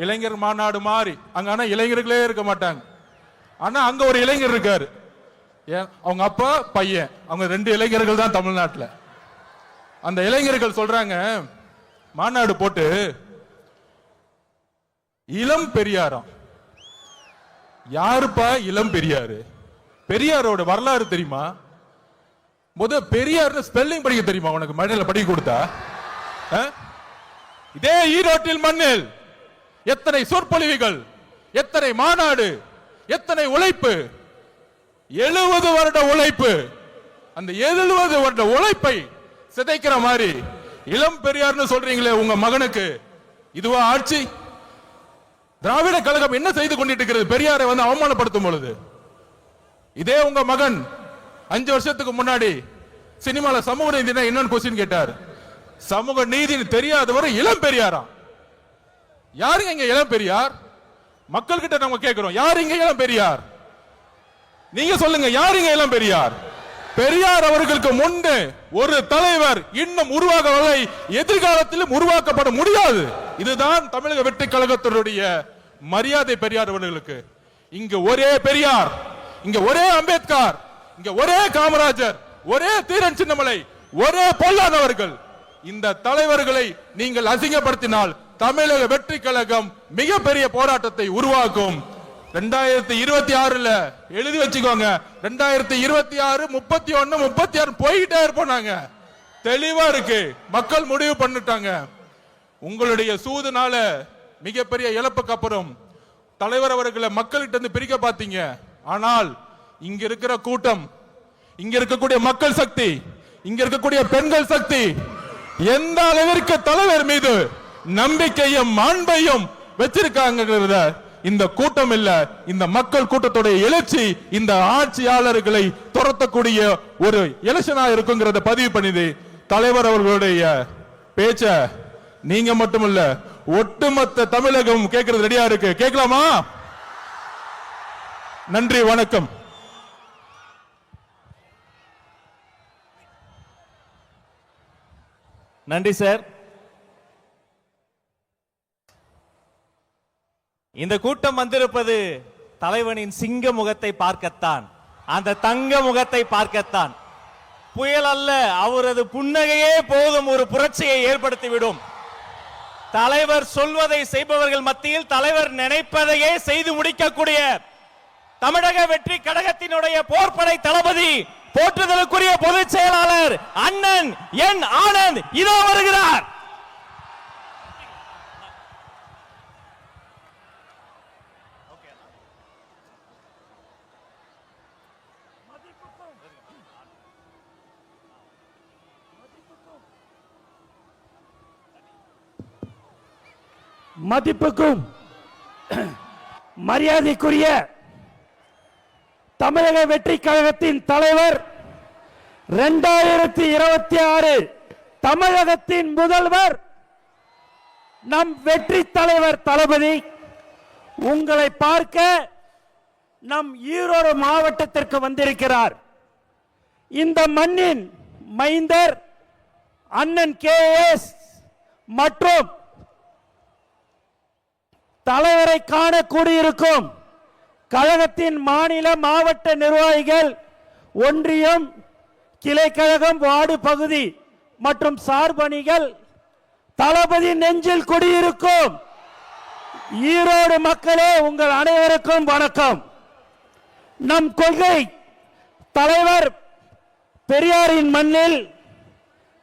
இளைஞர் மாநாடு மாதிரி. அங்க ஆனா இளைஞர்களே இருக்க மாட்டாங்க. ஆனா அங்க ஒரு இளைஞர் இருக்காரு. அவங்க அப்பா பையன், அவங்க 2 இளைஞர்கள் தான் தமிழ்நாட்டில். அந்த இளைஞர்கள் சொல்றாங்க, மாநாடு போட்டு இளம் பெரியாராம். யாருப்பா இளம் பெரியாரு? பெரியாரோட வரலாறு தெரியுமா? பெரியார் ஸ்பெல்லிங் படிக்க தெரியுமா உனக்கு? மழையில படிக்க கொடுத்தா? இதே ஈரோட்டில் மண்ணில் எத்தனை சொற்பொழிவுகள், எத்தனை மாநாடு, எத்தனை உழைப்பு, 70 வருட உழைப்பு. அந்த 70 வருட உழைப்பை சிதைக்கிற மாதிரி இளம் பெரியார்னு சொல்றீங்களே உங்க மகனுக்கு, இதுவா ஆட்சி? திராவிட கழகம் என்ன செய்து கொண்டிட்டு இருக்கிறது? பெரியாரை அவமானப்படுத்தும் பொழுது இதே உங்க மகன் 5 வருஷத்துக்கு முன்னாடி சினிமால சமூக நீதி என்னன்னு கொஸ்டின் கேட்டார். சமூக நீதி தெரியாதவர் இளம் பெரியாரா? யாருங்க இங்க இளம் பெரியார்? மக்கள் கிட்ட நம்ம கேட்கிறோம், யாரு இங்க இளம் பெரியார்? நீங்க சொல்லுங்க, யாருங்க இளம் பெரியார்? பெரியார் அவர்களுக்கு முன்பு ஒரு தலைவர் இன்னும் உருவாகவில்லை, எதிர்காலத்திலும் உருவாக்கப்பட முடியாது. இதுதான் தமிழக வெற்றி கழகத்தினுடைய மரியாதை. பெரியார் அவர்களுக்கு இங்க ஒரே பெரியார், இங்க ஒரே அம்பேத்கர், இங்க ஒரே காமராஜர், ஒரே தீரன் சின்னமலை, ஒரே பொல்லாதவர்கள். இந்த தலைவர்களை நீங்கள் அசிங்கப்படுத்தினால் தமிழக வெற்றி கழகம் மிகப்பெரிய போராட்டத்தை உருவாக்கும். 2026 எழுதி வச்சுக்கோங்க. 2026, 31, 36 போயிட்டே இருப்போம். நாங்க தெளிவா இருக்கு, மக்கள் முடிவு பண்ணிட்டாங்க. உங்களுடைய சூதுனால மிகப்பெரிய இழப்புக்கு அப்புறம் தலைவர் அவர்களை மக்கள்கிட்ட இருந்து பிரிக்க பார்த்தீங்க. ஆனால் இங்க இருக்கிற கூட்டம், இங்க இருக்கக்கூடிய மக்கள் சக்தி, இங்க இருக்கக்கூடிய பெண்கள் சக்தி எந்த அளவிற்கு தலைவர் மீது நம்பிக்கையும் அன்பையும் வச்சிருக்காங்கிறத இந்த கூட்டம் இல்ல, இந்த மக்கள் கூட்டத்துடைய எழுச்சி இந்த ஆட்சியாளர்களை துரத்தக்கூடிய ஒரு எலெக்ஷனா இருக்குங்கிறத பதிவு பண்ணிது. தலைவர் அவர்களுடைய பேச்ச நீங்க மட்டுமல்ல ஒட்டுமொத்த தமிழகம் கேட்கறது ரெடியா இருக்கு. கேட்கலாமா? நன்றி, வணக்கம். நன்றி சார். இந்த கூட்டம் வந்திருப்பது தலைவனின் சிங்க முகத்தை பார்க்கத்தான், அந்த தங்க முகத்தை பார்க்கத்தான். புயல் அல்ல, அவரது புன்னகையே போதும் ஒரு புரட்சியை ஏற்படுத்திவிடும். தலைவர் சொல்வதை செய்பவர்கள் மத்தியில் தலைவர் நினைப்பதையே செய்து முடிக்கக்கூடிய தமிழக வெற்றி கழகத்தினுடைய போர்ப்படை தளபதி, போற்றுதலுக்குரிய பொதுச் செயலாளர் அண்ணன் என் ஆனந்த் இதோ வருகிறார். மதிப்புக்கும் மரியாதைக்குரிய தமிழக வெற்றி கழகத்தின் தலைவர், 2026 தமிழகத்தின் முதல்வர், நம் வெற்றி தலைவர் தளபதி உங்களை பார்க்க நம் ஈரோடு மாவட்டத்திற்கு வந்திருக்கிறார். இந்த மண்ணின் மைந்தர் அண்ணன் KS மற்றும் தலைவரை காண கூடியிருக்கும் கழகத்தின் மாநில மாவட்ட நிர்வாகிகள், ஒன்றியம், கிளைக்கழகம், வார்டு பகுதி மற்றும் சார்பணிகள், தளபதி நெஞ்சில் குடியிருக்கும் ஈரோடு மக்களே உங்கள் அனைவருக்கும் வணக்கம். நம் கொள்கை தலைவர் பெரியாரின் மண்ணில்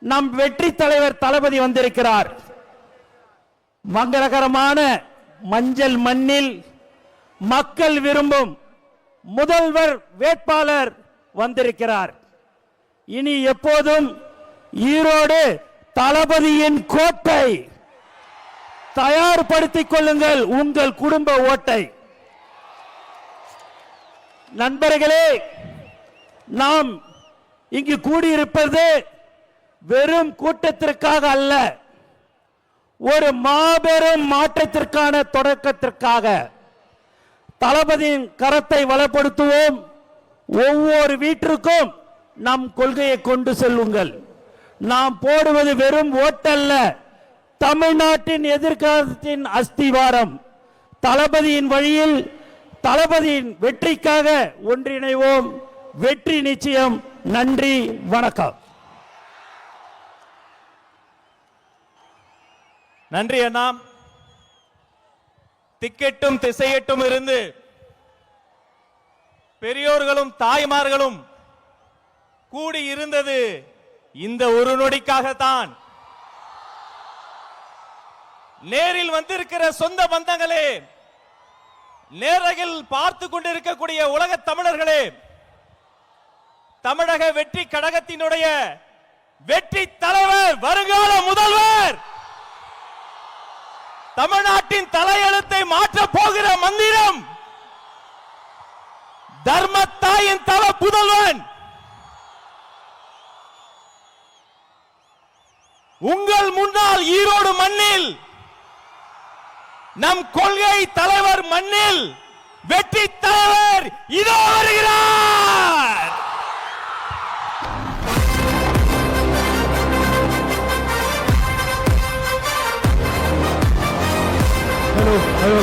நம் வெற்றி தலைவர் தளபதி வந்திருக்கிறார். மங்களகரமான மஞ்சள் மண்ணில் மக்கள் விரும்பும் முதல்வர் வேட்பாளர் வந்திருக்கிறார். இனி எப்போதும் ஈரோடு தளபதியின் கோட்டை. தயார்படுத்திக் கொள்ளுங்கள் உங்கள் குடும்ப ஓட்டை. நண்பர்களே, நாம் இங்கு கூடியிருப்பது வெறும் கூட்டத்திற்காக அல்ல, ஒரு மாபெரும் மாற்றத்திற்கான தொடக்கத்திற்காக. தளபதியின் கரத்தை வளப்படுத்துவோம். ஒவ்வொரு வீட்டிற்கும் நம் கொள்கையை கொண்டு செல்லுங்கள். நாம் போடுவது வெறும் ஓட்டல்ல, தமிழ்நாட்டின் எதிர்காலத்தின் அஸ்திவாரம். தளபதியின் வழியில் தளபதியின் வெற்றிக்காக ஒன்றிணைவோம். வெற்றி நிச்சயம். நன்றி, வணக்கம். நன்றி அண்ணா. திக்கெட்டும் திசையெட்டும் இருந்து பெரியோர்களும் தாய்மார்களும் கூடி இருந்தது இந்த ஒரு நொடிக்காகத்தான். நேரில் வந்திருக்கிற சொந்த பந்தங்களே, நேரகில் பார்த்து கொண்டிருக்கக்கூடிய உலக தமிழர்களே, தமிழக வெற்றி கழகத்தினுடைய வெற்றி தலைவர், வருங்கால முதல்வர், தமிழ்நாட்டின் தலையெழுத்தை மாற்ற போகிற மந்திரம், தர்மத்தாயின் தல புதல்வன், உங்கள் முன்னால் ஈரோடு மண்ணில், நம் கொள்கை தலைவர் மண்ணில் வெற்றி தலைவர் இதோ வருகிறார். Hello.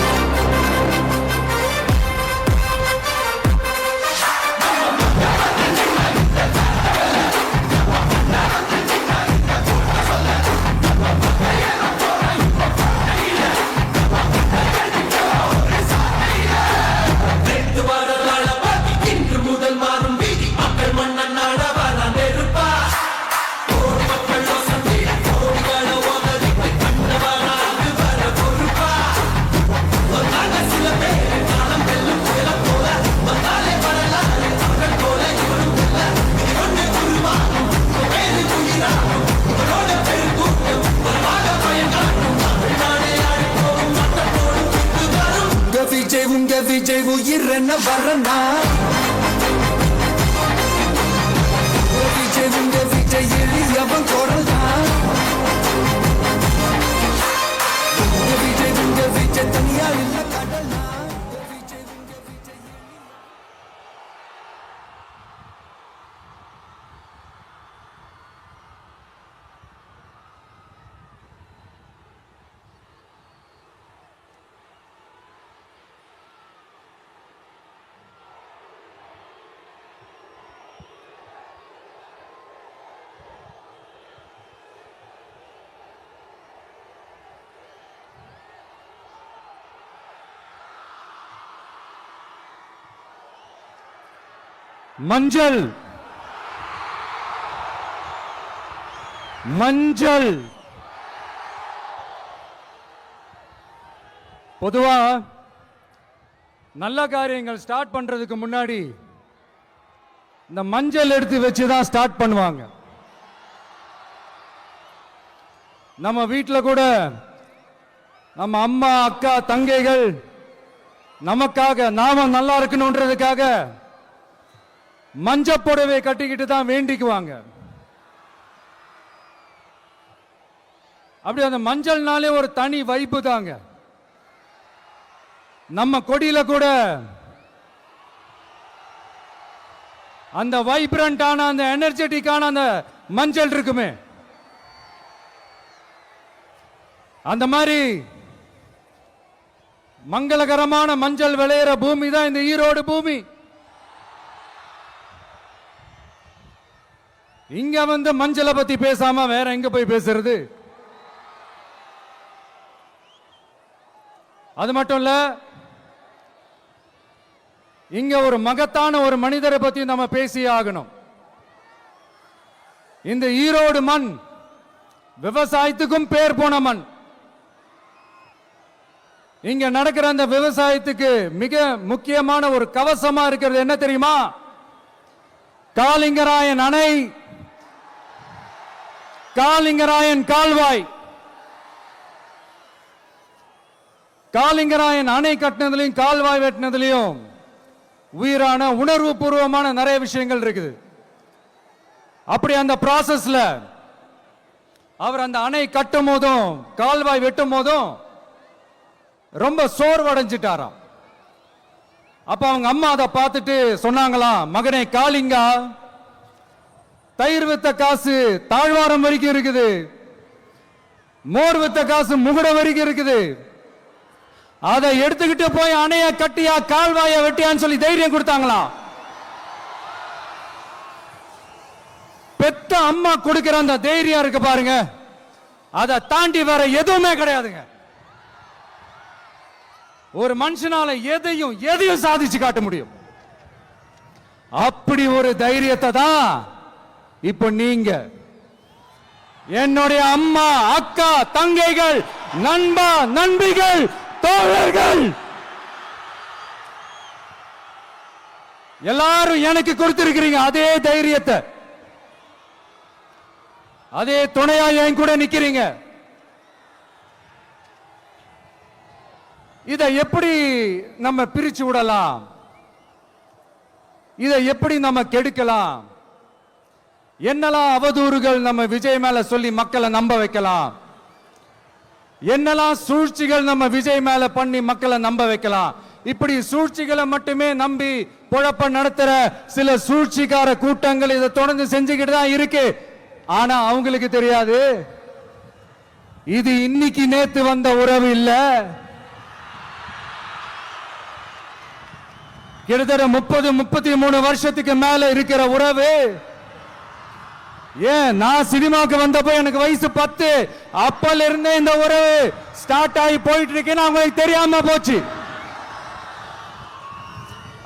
விஜய் உங்க விஜய் உயிர் என்ன வரனா விஜய் உங்க விஜய் எளியவன் குரல்தான் விஜய் உங்க விஜய் தனியா இல்ல கடனா விஜய் உங்க விஜய் மஞ்சள் மஞ்சள் பொதுவா நல்ல காரியங்கள் ஸ்டார்ட் பண்றதுக்கு முன்னாடி இந்த மஞ்சள் எடுத்து வச்சு தான் ஸ்டார்ட் பண்ணுவாங்க. நம்ம வீட்டில் கூட நம்ம அம்மா அக்கா தங்கைகள் நமக்காக நாம நல்லா இருக்கணும்ன்றதுக்காக மஞ்சள் புடவை கட்டிக்கிட்டு தான் வேண்டிக்குவாங்க. அப்படி அந்த மஞ்சள்னாலே ஒரு தனி வைப்பு தாங்க. நம்ம கொடியில கூட அந்த வைப்ரண்டான அந்த எனர்ஜெட்டிக்கான அந்த மஞ்சள் இருக்குமே, அந்த மாதிரி மங்களகரமான மஞ்சள் விளையிற பூமி தான் இந்த ஈரோடு பூமி. இங்க வந்து மஞ்சளை பத்தி பேசாம வேற எங்க போய் பேசுறது? அது மட்டும் இல்ல, இங்க ஒரு மகத்தான ஒரு மனிதரை பத்தி நம்ம பேசி ஆகணும். இந்த ஈரோடு மண் விவசாயத்துக்கும் பேர் போன மண். இங்க நடக்கிற அந்த விவசாயத்துக்கு மிக முக்கியமான ஒரு கவசமா இருக்கிறது என்ன தெரியுமா? காளிங்கராயன் அணை, காளிங்கராயன் கால்வாய். காளிங்கராயன் அணை கட்டினதுலையும் கால்வாய் வெட்டினதுலையும் உயிரான உணர்வு பூர்வமான நிறைய விஷயங்கள் இருக்குது. அப்படி அந்த ப்ராசஸ்ல அவர் அந்த அணை கட்டும் போதும் கால்வாய் வெட்டும் போதும் ரொம்ப சோர்வடைஞ்சிட்டாராம். அப்ப அவங்க அம்மா அதை பார்த்துட்டு சொன்னாங்களாம், மகனே காளிங்கா, தயிர் வித்த காசு தாழ்வாரம் வரைக்கும் இருக்குது, மோர் வித்த காசு முகுட வரைக்கும் இருக்குது, அதை எடுத்துக்கிட்டு போய் அணைய கட்டியா கால்வாய வெட்டியான்னு சொல்லி தைரியம் கொடுத்தாங்களாம். பெத்த அம்மா கொடுக்கிற அந்த தைரியம் இருக்கு பாருங்க, அதை தாண்டி வேற எதுவுமே கிடையாதுங்க. ஒரு மனுஷனால எதையும் சாதிச்சு காட்ட முடியும். அப்படி ஒரு தைரியத்தை தான் இப்ப நீங்க என்னுடைய அம்மா அக்கா தங்கைகள் நண்பா நண்பிகள் தோழர்கள் எல்லாரும் எனக்கு கொடுத்திருக்கிறீங்க. அதே தைரியத்தை, அதே துணையா என் கூட நிக்கிறீங்க. இதை எப்படி நம்ம பிரிச்சு விடலாம்? இதை எப்படி நம்ம கெடுக்கலாம்? என்னெல்லாம் அவதூறுகள் நம்ம விஜய் மேல சொல்லி மக்களை நம்ப வைக்கலாம்? என்னெல்லாம் சூழ்ச்சிகள் நம்ம விஜய் மேல பண்ணி மக்களை நம்ப வைக்கலாம்? இப்படி சூழ்ச்சிகளை மட்டுமே நம்பி பொழப்ப நடத்துற சில சூழ்ச்சிக்கார கூட்டங்கள் இதை தொடர்ந்து செஞ்சுக்கிட்டு தான் இருக்கு. ஆனா அவங்களுக்கு தெரியாது, இது இன்னைக்கு நேத்து வந்த உறவு இல்ல. கிட்டத்தட்ட 30-33 வருஷத்துக்கு மேல இருக்கிற உறவு. ஏன் நான் சினிமாவுக்கு வந்தப்போ எனக்கு வயசு 10, அப்பல இருந்தே இந்த உறவு ஸ்டார்ட் ஆகி போயிட்டு இருக்குன்னு அவங்களுக்கு தெரியாம போச்சு.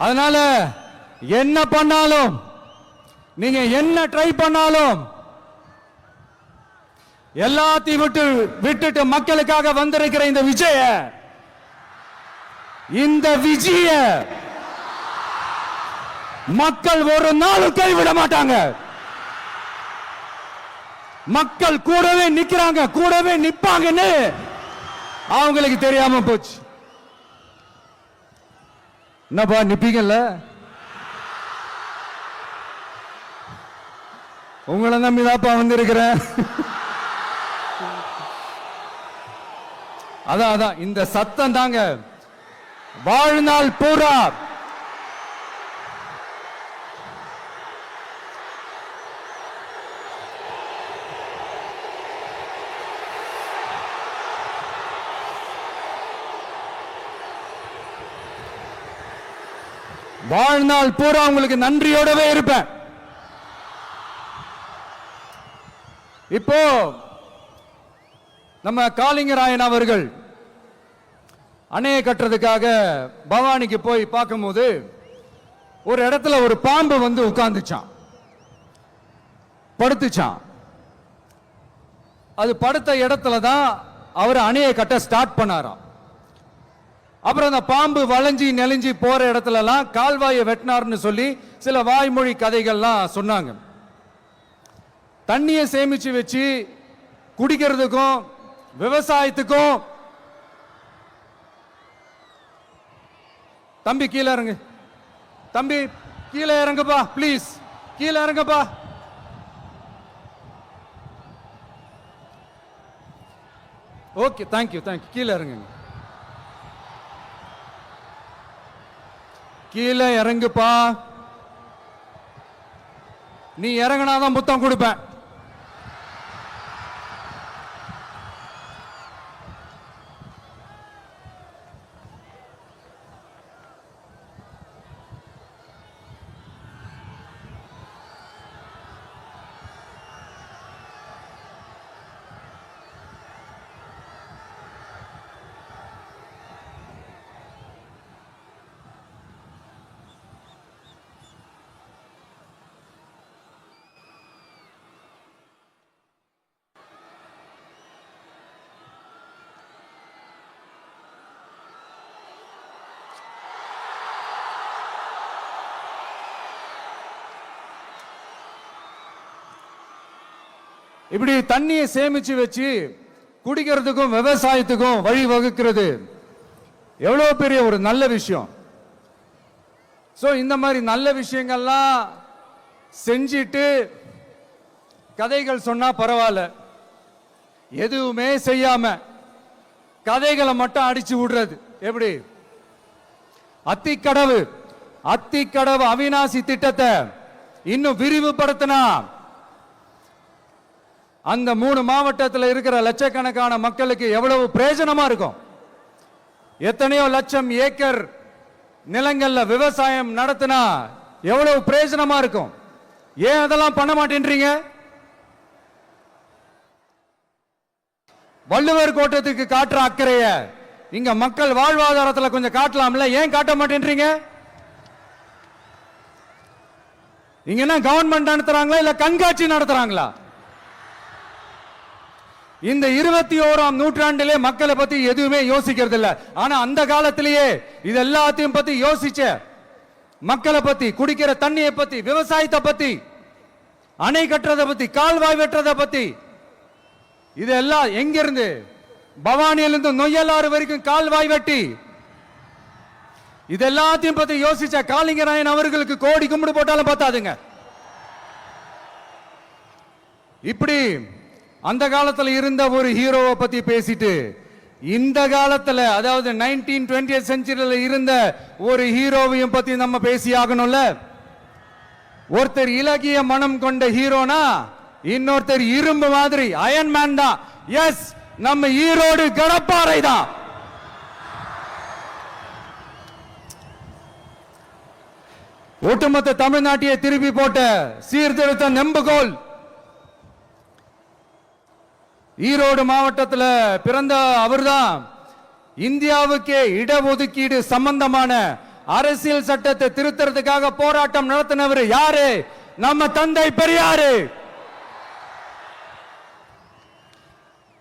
அதனால என்ன பண்ணாலும், நீங்க என்ன ட்ரை பண்ணாலும், எல்லாத்தையும் விட்டுட்டு மக்களுக்காக வந்திருக்கிற இந்த விஜய மக்கள் ஒரு நாளும் கைவிட மாட்டாங்க. மக்கள் கூடவே நிக்கிறாங்க, கூடவே நிப்பாங்கன்னு அவங்களுக்கு தெரியாம போச்சு. என்னப்பா நிப்பீங்கல்ல? உங்களை நம்பிதாப்பா வந்திருக்கிறேன். அதான் இந்த சத்தம் தாங்க வாழ்நாள் பூரா உங்களுக்கு நன்றியோடவே இருப்பேன். இப்போ நம்ம காளிங்கராயன் அவர்கள் அணையை கட்டுறதுக்காக பவானிக்கு போய் பார்க்கும்போது ஒரு இடத்துல ஒரு பாம்பு வந்து உட்கார்ந்துச்சான், படுத்துச்சான். அது படுத்த இடத்துல தான் அவர் அணையை கட்ட ஸ்டார்ட் பண்ணாராம். அப்புறம் அந்த பாம்பு வளைஞ்சி நெளிஞ்சி போற இடத்துலலாம் கால்வாயை வெட்டினார்னு சொல்லி சில வாய்மொழி கதைகள்லாம் சொன்னாங்க. தண்ணியை சேமிச்சு வச்சு குடிக்கிறதுக்கும் விவசாயத்துக்கும். தம்பி கீழே இறங்கு, தம்பி கீழே இறங்குப்பா, ப்ளீஸ் கீழே இறங்குப்பா. ஓகே, தேங்க்யூ கீழே இறங்குங்க, கீழே இறங்குப்பா. நீ இறங்கினாதான் புத்தம் கொடுப்பேன். இப்படி தண்ணியை சேமிச்சு வச்சு குடிக்கிறதுக்கும் விவசாயத்துக்கும் வழி வகுக்கிறது எவ்வளவு பெரிய ஒரு நல்ல விஷயம். சோ இந்த மாதிரி நல்ல விஷயங்கள்லாம் செஞ்சிட்டு கதைகள் சொன்னா பரவாயில்ல, எதுவுமே செய்யாம கதைகளை மட்டும் அடிச்சு விடுறது எப்படி? அத்திக்கடவு அவிநாசி திட்டத்தை இன்னும் விரிவுபடுத்தினா அந்த 3 மாவட்டத்தில் இருக்கிற லட்சக்கணக்கான மக்களுக்கு எவ்வளவு பிரயோஜனமா இருக்கும். எத்தனையோ லட்சம் ஏக்கர் நிலங்கள்ல விவசாயம் நடத்தினா எவ்வளவு பிரயோஜனமா இருக்கும். ஏன் அதெல்லாம் பண்ண மாட்டேன்றீங்க? வள்ளுவர் கோட்டத்துக்கு காட்டுற அக்கறைய இங்க மக்கள் வாழ்வாதாரத்தில் கொஞ்சம் காட்டலாம்ல, ஏன் காட்ட மாட்டேன்றீங்க? இங்க என்ன கவர்மெண்ட் நடத்துறாங்களா இல்ல கண்காட்சி நடத்துறாங்களா? இந்த 21ஆம் நூற்றாண்டிலே மக்களை பத்தி எதுவுமே யோசிக்கிறது இல்ல. ஆனா அந்த காலத்திலேயே இது எல்லாத்தையும் பத்தி யோசிச்ச மக்களை பத்தி, குடிக்கிற தண்ணியை பத்தி, விவசாயத்தை பத்தி, அணை கட்டுறதை பத்தி, கால்வாய் வெட்டுறதை பத்தி, இதெல்லாம் எங்கிருந்து? பவானியிலிருந்து நொய்யலாறு வரைக்கும் கால்வாய் வெட்டி இதெல்லாத்தையும் பத்தி யோசிச்ச காளிங்கராயன் அவர்களுக்கு கோடி கும்பிடு போட்டாலும் பார்த்தாதுங்க. இப்படி அந்த காலத்துல இருந்த ஒரு ஹீரோவை பத்தி பேசிட்டு இந்த காலத்துல, அதாவது 1920th செஞ்சுரியில இருந்த ஒரு ஹீரோவையும் பத்தி நம்ம பேசி ஆகணும்ல. ஒருத்தர் இலகிய மனம் கொண்ட ஹீரோனா இன்னொருத்தர் இரும்பு மாதிரி அயன் மேன் தான். எஸ், நம்ம ஈரோடு கடப்பாறை தான். ஒட்டுமொத்த தமிழ்நாட்டையே திருப்பி போட்ட சீர்திருத்த நெம்புகோல். ஈரோடு மாவட்டத்தில் பிறந்த அவர்தான் இந்தியாவுக்கே இடஒதுக்கீடு சம்பந்தமான அரசியல் சட்டத்தை திருத்தறதுக்காக போராட்டம் நடத்தினவர் யாரு? நம்ம தந்தை பெரியாரு.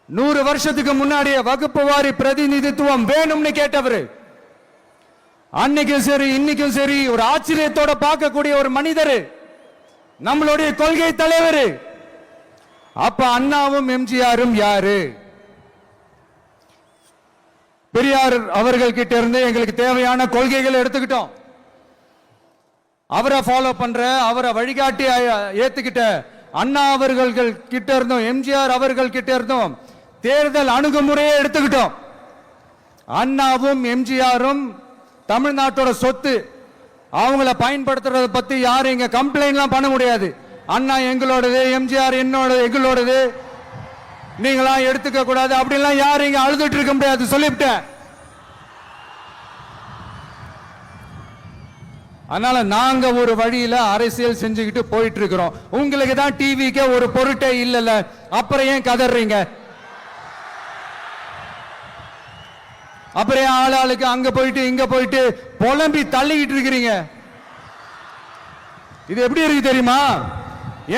100 வருஷத்துக்கு முன்னாடியே வகுப்பு வாரி பிரதிநிதித்துவம் வேணும்னு கேட்டவர். அன்னைக்கும் சரி இன்னைக்கும் சரி ஒரு ஆச்சரியத்தோட பார்க்கக்கூடிய ஒரு மனிதர், நம்மளுடைய கொள்கை தலைவர். அப்ப அண்ணாவும் எம்ஜிஆரும் யாரு? பெரியார் அவர்கள் கிட்ட இருந்து எங்களுக்கு தேவையான கொள்கைகளை எடுத்துக்கிட்டோம். அவரை ஃபாலோ பண்ற, அவரை வழிகாட்டி ஏத்துக்கிட்ட அண்ணா அவர்கள் கிட்ட இருந்தோம், எம்ஜிஆர் அவர்கள் கிட்ட இருந்தோம் தேர்தல் அணுகுமுறையை எடுத்துக்கிட்டோம். அண்ணாவும் எம்ஜிஆரும் தமிழ்நாட்டோட சொத்து. அவங்கள பயன்படுத்துறத பத்தி யாரும் இங்க கம்ப்ளைண்ட்லாம் பண்ண முடியாது. அண்ணா எங்களோடது, எம்ஜிஆர் எங்களோடது, நீங்களா எடுத்துக்க கூடாது அப்படிலாம் யாரும் இங்க அழுதுட்டு இருக்க முடியாது, சொல்லிவிட்டேன். அதனால நாங்க ஒரு வழியில அரசியல் செஞ்சுக்கிட்டு போயிட்டு இருக்கிறோம். உங்களுக்கு தான் டிவிக்கு ஒரு பொருட்டே இல்லல, அப்புறம் ஏன் கதறீங்க? அப்புறம் ஆளாளுக்கு அங்க போயிட்டு இங்க போயிட்டு புலம்பி தள்ளிக்கிட்டு இருக்கிறீங்க. இது எப்படி இருக்கு தெரியுமா?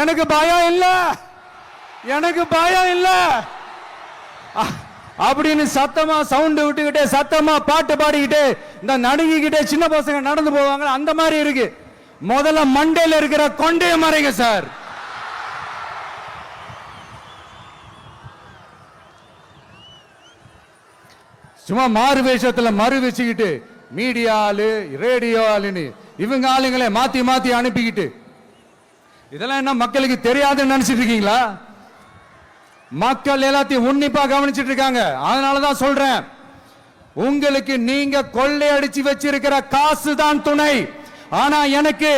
எனக்கு பயம் இல்ல, எனக்கு பயம் இல்ல அப்படின்னு சத்தமா சவுண்ட் விட்டுக்கிட்டே சத்தமா பாட்டு பாடிக்கிட்டு இந்த நடுங்கிக்கிட்டே சின்ன பசங்க நடந்து போவாங்க, அந்த மாதிரி இருக்கு. முதல்ல மண்டையில இருக்கிற கொண்டைய மறைங்க சார். சும்மா மாறு வேஷத்துல மறு வச்சுக்கிட்டு மீடியா ஆளு, ரேடியோ ஆளுன்னு இவங்க ஆளுங்களை மாத்தி மாத்தி அனுப்பிக்கிட்டு இதெல்லாம் என்ன மக்களுக்கு தெரியாதுன்னு நினைச்சிட்டு இருக்கீங்களா? மக்கள் எல்லாத்தையும் உன்னிப்பா கவனிச்சிட்டு இருக்காங்க. அதனாலதான் சொல்றேன், உங்களுக்கு நீங்க கொள்ளையடிச்சு வச்சிருக்கிற காசு தான் துணை. ஆனா எனக்கு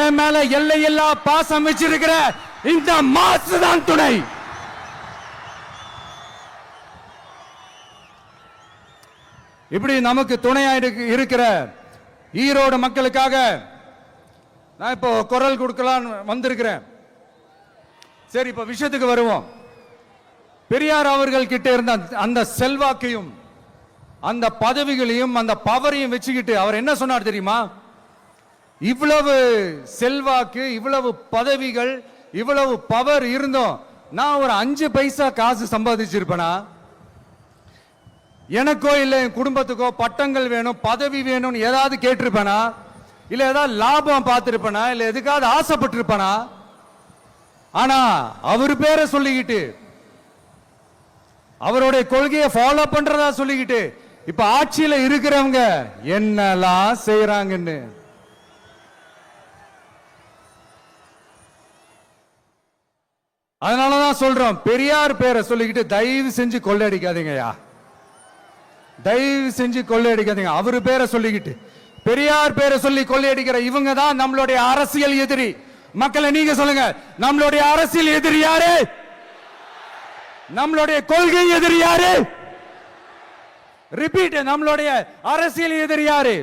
என் மேல எல்லையில்லா பாசம் வச்சிருக்கிற இந்த மாசு தான் துணை. இப்படி நமக்கு துணையா இருக்கிற ஈரோடு மக்களுக்காக நான் இப்போ குரல் கொடுக்கலாம் வந்திருக்கிறேன். சரி, இப்ப விஷயத்துக்கு வருவோம். பெரியார் அவர்கள் கிட்ட இருந்த அந்த செல்வாக்கையும் அந்த பதவிகளையும் அந்த பவரையும் வச்சுக்கிட்டு அவர் என்ன சொன்னார் தெரியுமா? இவ்வளவு செல்வாக்கு, இவ்வளவு பதவிகள், இவ்வளவு பவர் இருந்தோம் நான் ஒரு 5 பைசா காசு சம்பாதிச்சிருப்பேனா? எனக்கோ இல்ல என் குடும்பத்துக்கோ பட்டங்கள் வேணும், பதவி வேணும்னு ஏதாவது கேட்டிருப்பேனா? இல்ல ஏதாவது லாபம் பார்த்திருப்பேனா? இல்ல எதுக்காவது ஆசைப்பட்டிருப்பேனா? ஆனா அவர் பேரை சொல்லிக்கிட்டு அவருடைய கொள்கையை ஃபாலோ பண்றதா சொல்லிக்கிட்டு இப்ப ஆட்சியில இருக்கிறவங்க என்னெல்லாம் செய்யறாங்கன்னு அதனாலதான் சொல்றோம், பெரியார் பேரை சொல்லிக்கிட்டு தயவு செஞ்சு கொள்ளையடிக்காதீங்கயா, தயவு செஞ்சு கொள்ளையடிக்காதீங்க. அவரு பேரை சொல்லிக்கிட்டு பெரியார் பேரை சொல்லி கொள்ளையடிக்கிற இவங்க தான் நம்மளுடைய அரசியல் எதிரி. மக்களை நீங்க சொல்லுங்க, நம்மளுடைய அரசியல் எதிரி யாரு? நம்மளுடைய கொள்கை எதிரி யாரு? ரிப்பீட், நம்மளுடைய அரசியல் எதிரி யாரு?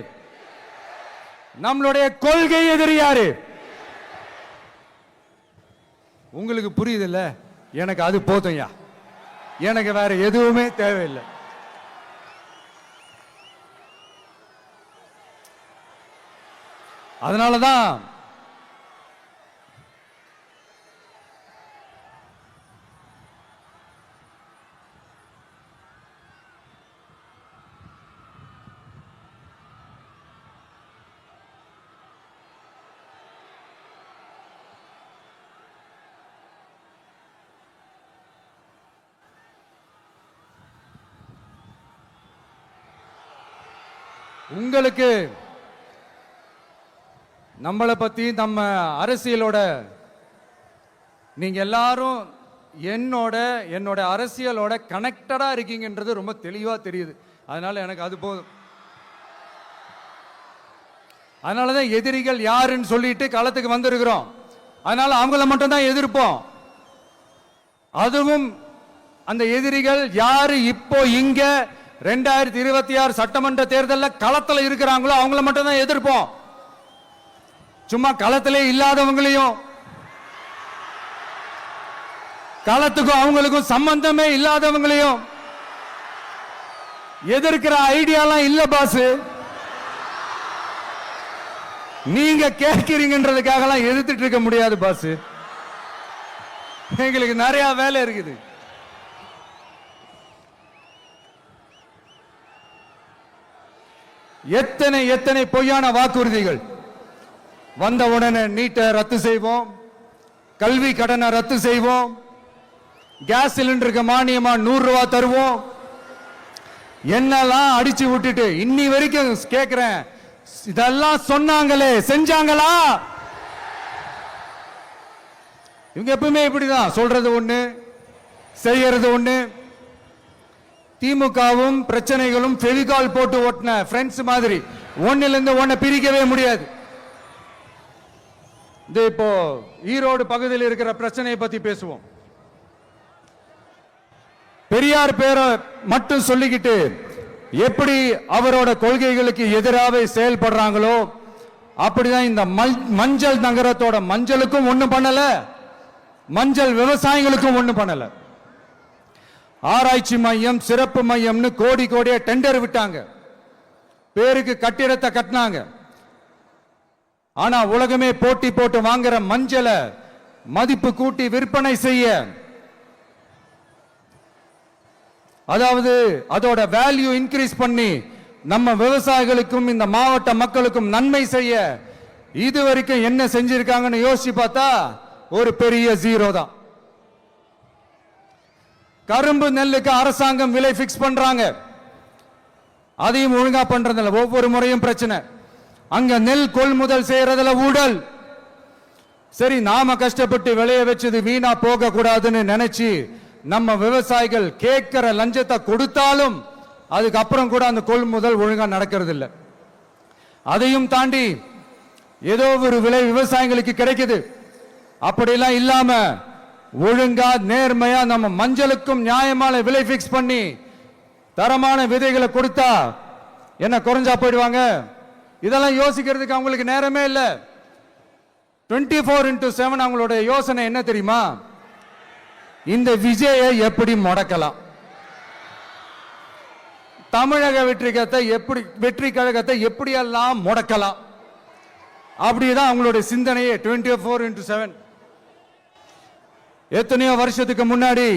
நம்மளுடைய கொள்கை எதிரி யாரு? உங்களுக்கு புரியுதுல்ல? எனக்கு அது போதும்யா, எனக்கு வேற எதுவுமே தேவையில்லை. அதனாலதான் உங்களுக்கு நம்மளை பத்தி நம்ம அரசியலோட நீங்க எல்லாரும் என்னோட அரசியலோட கனெக்டடா இருக்கீங்கன்றது ரொம்ப தெளிவா தெரியுது. அதனால எனக்கு அது போதும். அதனாலதான் எதிரிகள் யாருன்னு சொல்லிட்டு களத்துக்கு வந்திருக்கிறோம். அதனால அவங்கள மட்டும் தான் எதிர்ப்போம். அதுவும் அந்த எதிரிகள் யாரு இப்போ இங்க 2026 சட்டமன்ற தேர்தலில் களத்துல இருக்கிறாங்களோ அவங்கள மட்டும் தான் எதிர்ப்போம். சும்மா களத்திலே இல்லாதவங்களையும், களத்துக்கும் அவங்களுக்கும் சம்பந்தமே இல்லாதவங்களையும் எதிர்க்கிற ஐடியாலாம் இல்ல பாஸ். நீங்க கேட்கிறீங்கன்றதுக்காக எதிர்த்துட்டு இருக்க முடியாது பாஸ். எங்களுக்கு நிறைய வேலை இருக்குது. எத்தனை எத்தனை பொய்யான வாக்குறுதிகள். வந்த உடனே நீட்டை ரத்து செய்வோம், கல்வி கடனை ரத்து செய்வோம், கேஸ் சிலிண்டருக்கு மானியமா 100 ரூபாய் தருவோம், என்னெல்லாம் அடிச்சு விட்டுட்டு இன்னி வரைக்கும் கேக்குறேன், இதெல்லாம் சொன்னாங்களே செஞ்சாங்களா? இவங்க எப்பவுமே இப்படிதான், சொல்றது ஒண்ணு செய்யறது ஒண்ணு. திமுகவும் பிரச்சனைகளும் ஃபெவிகால் போட்டு ஓட்டின ஃப்ரெண்ட்ஸ் மாதிரி ஒன்னில இருந்து ஒன்ன பிரிக்கவே முடியாது. இது இப்போ ஈரோடு பகுதியில் இருக்கிற பிரச்சனையை பத்தி பேசுவோம். பெரியார் பேரை மட்டும் சொல்லிக்கிட்டு எப்படி அவரோட கொள்கைகளுக்கு எதிராக செயல்படுறாங்களோ அப்படிதான் இந்த மஞ்சள் நகரத்தோட மஞ்சளுக்கும் ஒண்ணும் பண்ணல, மஞ்சள் விவசாயிகளுக்கும் ஒண்ணும் பண்ணல. ஆராய்ச்சி மையம், சிறப்பு மையம்னு கோடி கோடியா டெண்டர் விட்டாங்க, பேருக்கு கட்டிடத்தை கட்டினாங்க. ஆனா உலகமே போட்டி போட்டு வாங்குற மஞ்சளை மதிப்பு கூட்டி விற்பனை செய்ய, அதாவது அதோட வேல்யூ இன்க்ரீஸ் பண்ணி நம்ம விவசாயிகளுக்கும் இந்த மாவட்ட மக்களுக்கும் நன்மை செய்ய இதுவரைக்கும் என்ன செஞ்சிருக்காங்கன்னு யோசிச்சு பார்த்தா ஒரு பெரிய ஜீரோ தான். கரும்பு நெல்லுக்கு அரசாங்கம் விலை பிக்ஸ் பண்றாங்க, அதையும் ஒழுங்கா பண்றதில்ல, ஒவ்வொரு முறையும் பிரச்சனை. அங்க நெல் கொள்முதல் செய்யறதுல ஊழல். சரி, நாம கஷ்டப்பட்டு விளைய வச்சது வீணா போக கூடாதுன்னு நினைச்சு நம்ம விவசாயிகள் கேட்கிற லஞ்சத்தை கொடுத்தாலும் அதுக்கப்புறம் கூட அந்த கொள்முதல் ஒழுங்கா நடக்கிறது இல்லை. அதையும் தாண்டி ஏதோ ஒரு விலை விவசாயிகளுக்கு கிடைக்குது, அப்படியெல்லாம் இல்லாம ஒழுங்கா நேர்மையா நம்ம மஞ்சளுக்கும் நியாயமான விலை பிக்ஸ் பண்ணி தரமான விதைகளை கொடுத்தா என்ன குறைஞ்சா போயிடுவாங்க? இதெல்லாம் யோசிக்கிறதுக்கு அவங்களுக்கு நேரமே இல்லை. 24x7 அவங்களோட யோசனை என்ன தெரியுமா? இந்த விஜயை எப்படி முடக்கலாம், தமிழக வெற்றி கழகத்தை எப்படியெல்லாம் முடக்கலாம், அப்படிதான் அவங்களுடைய சிந்தனையே 24x7. எத்தனையோ வருஷத்துக்கு முன்னாடி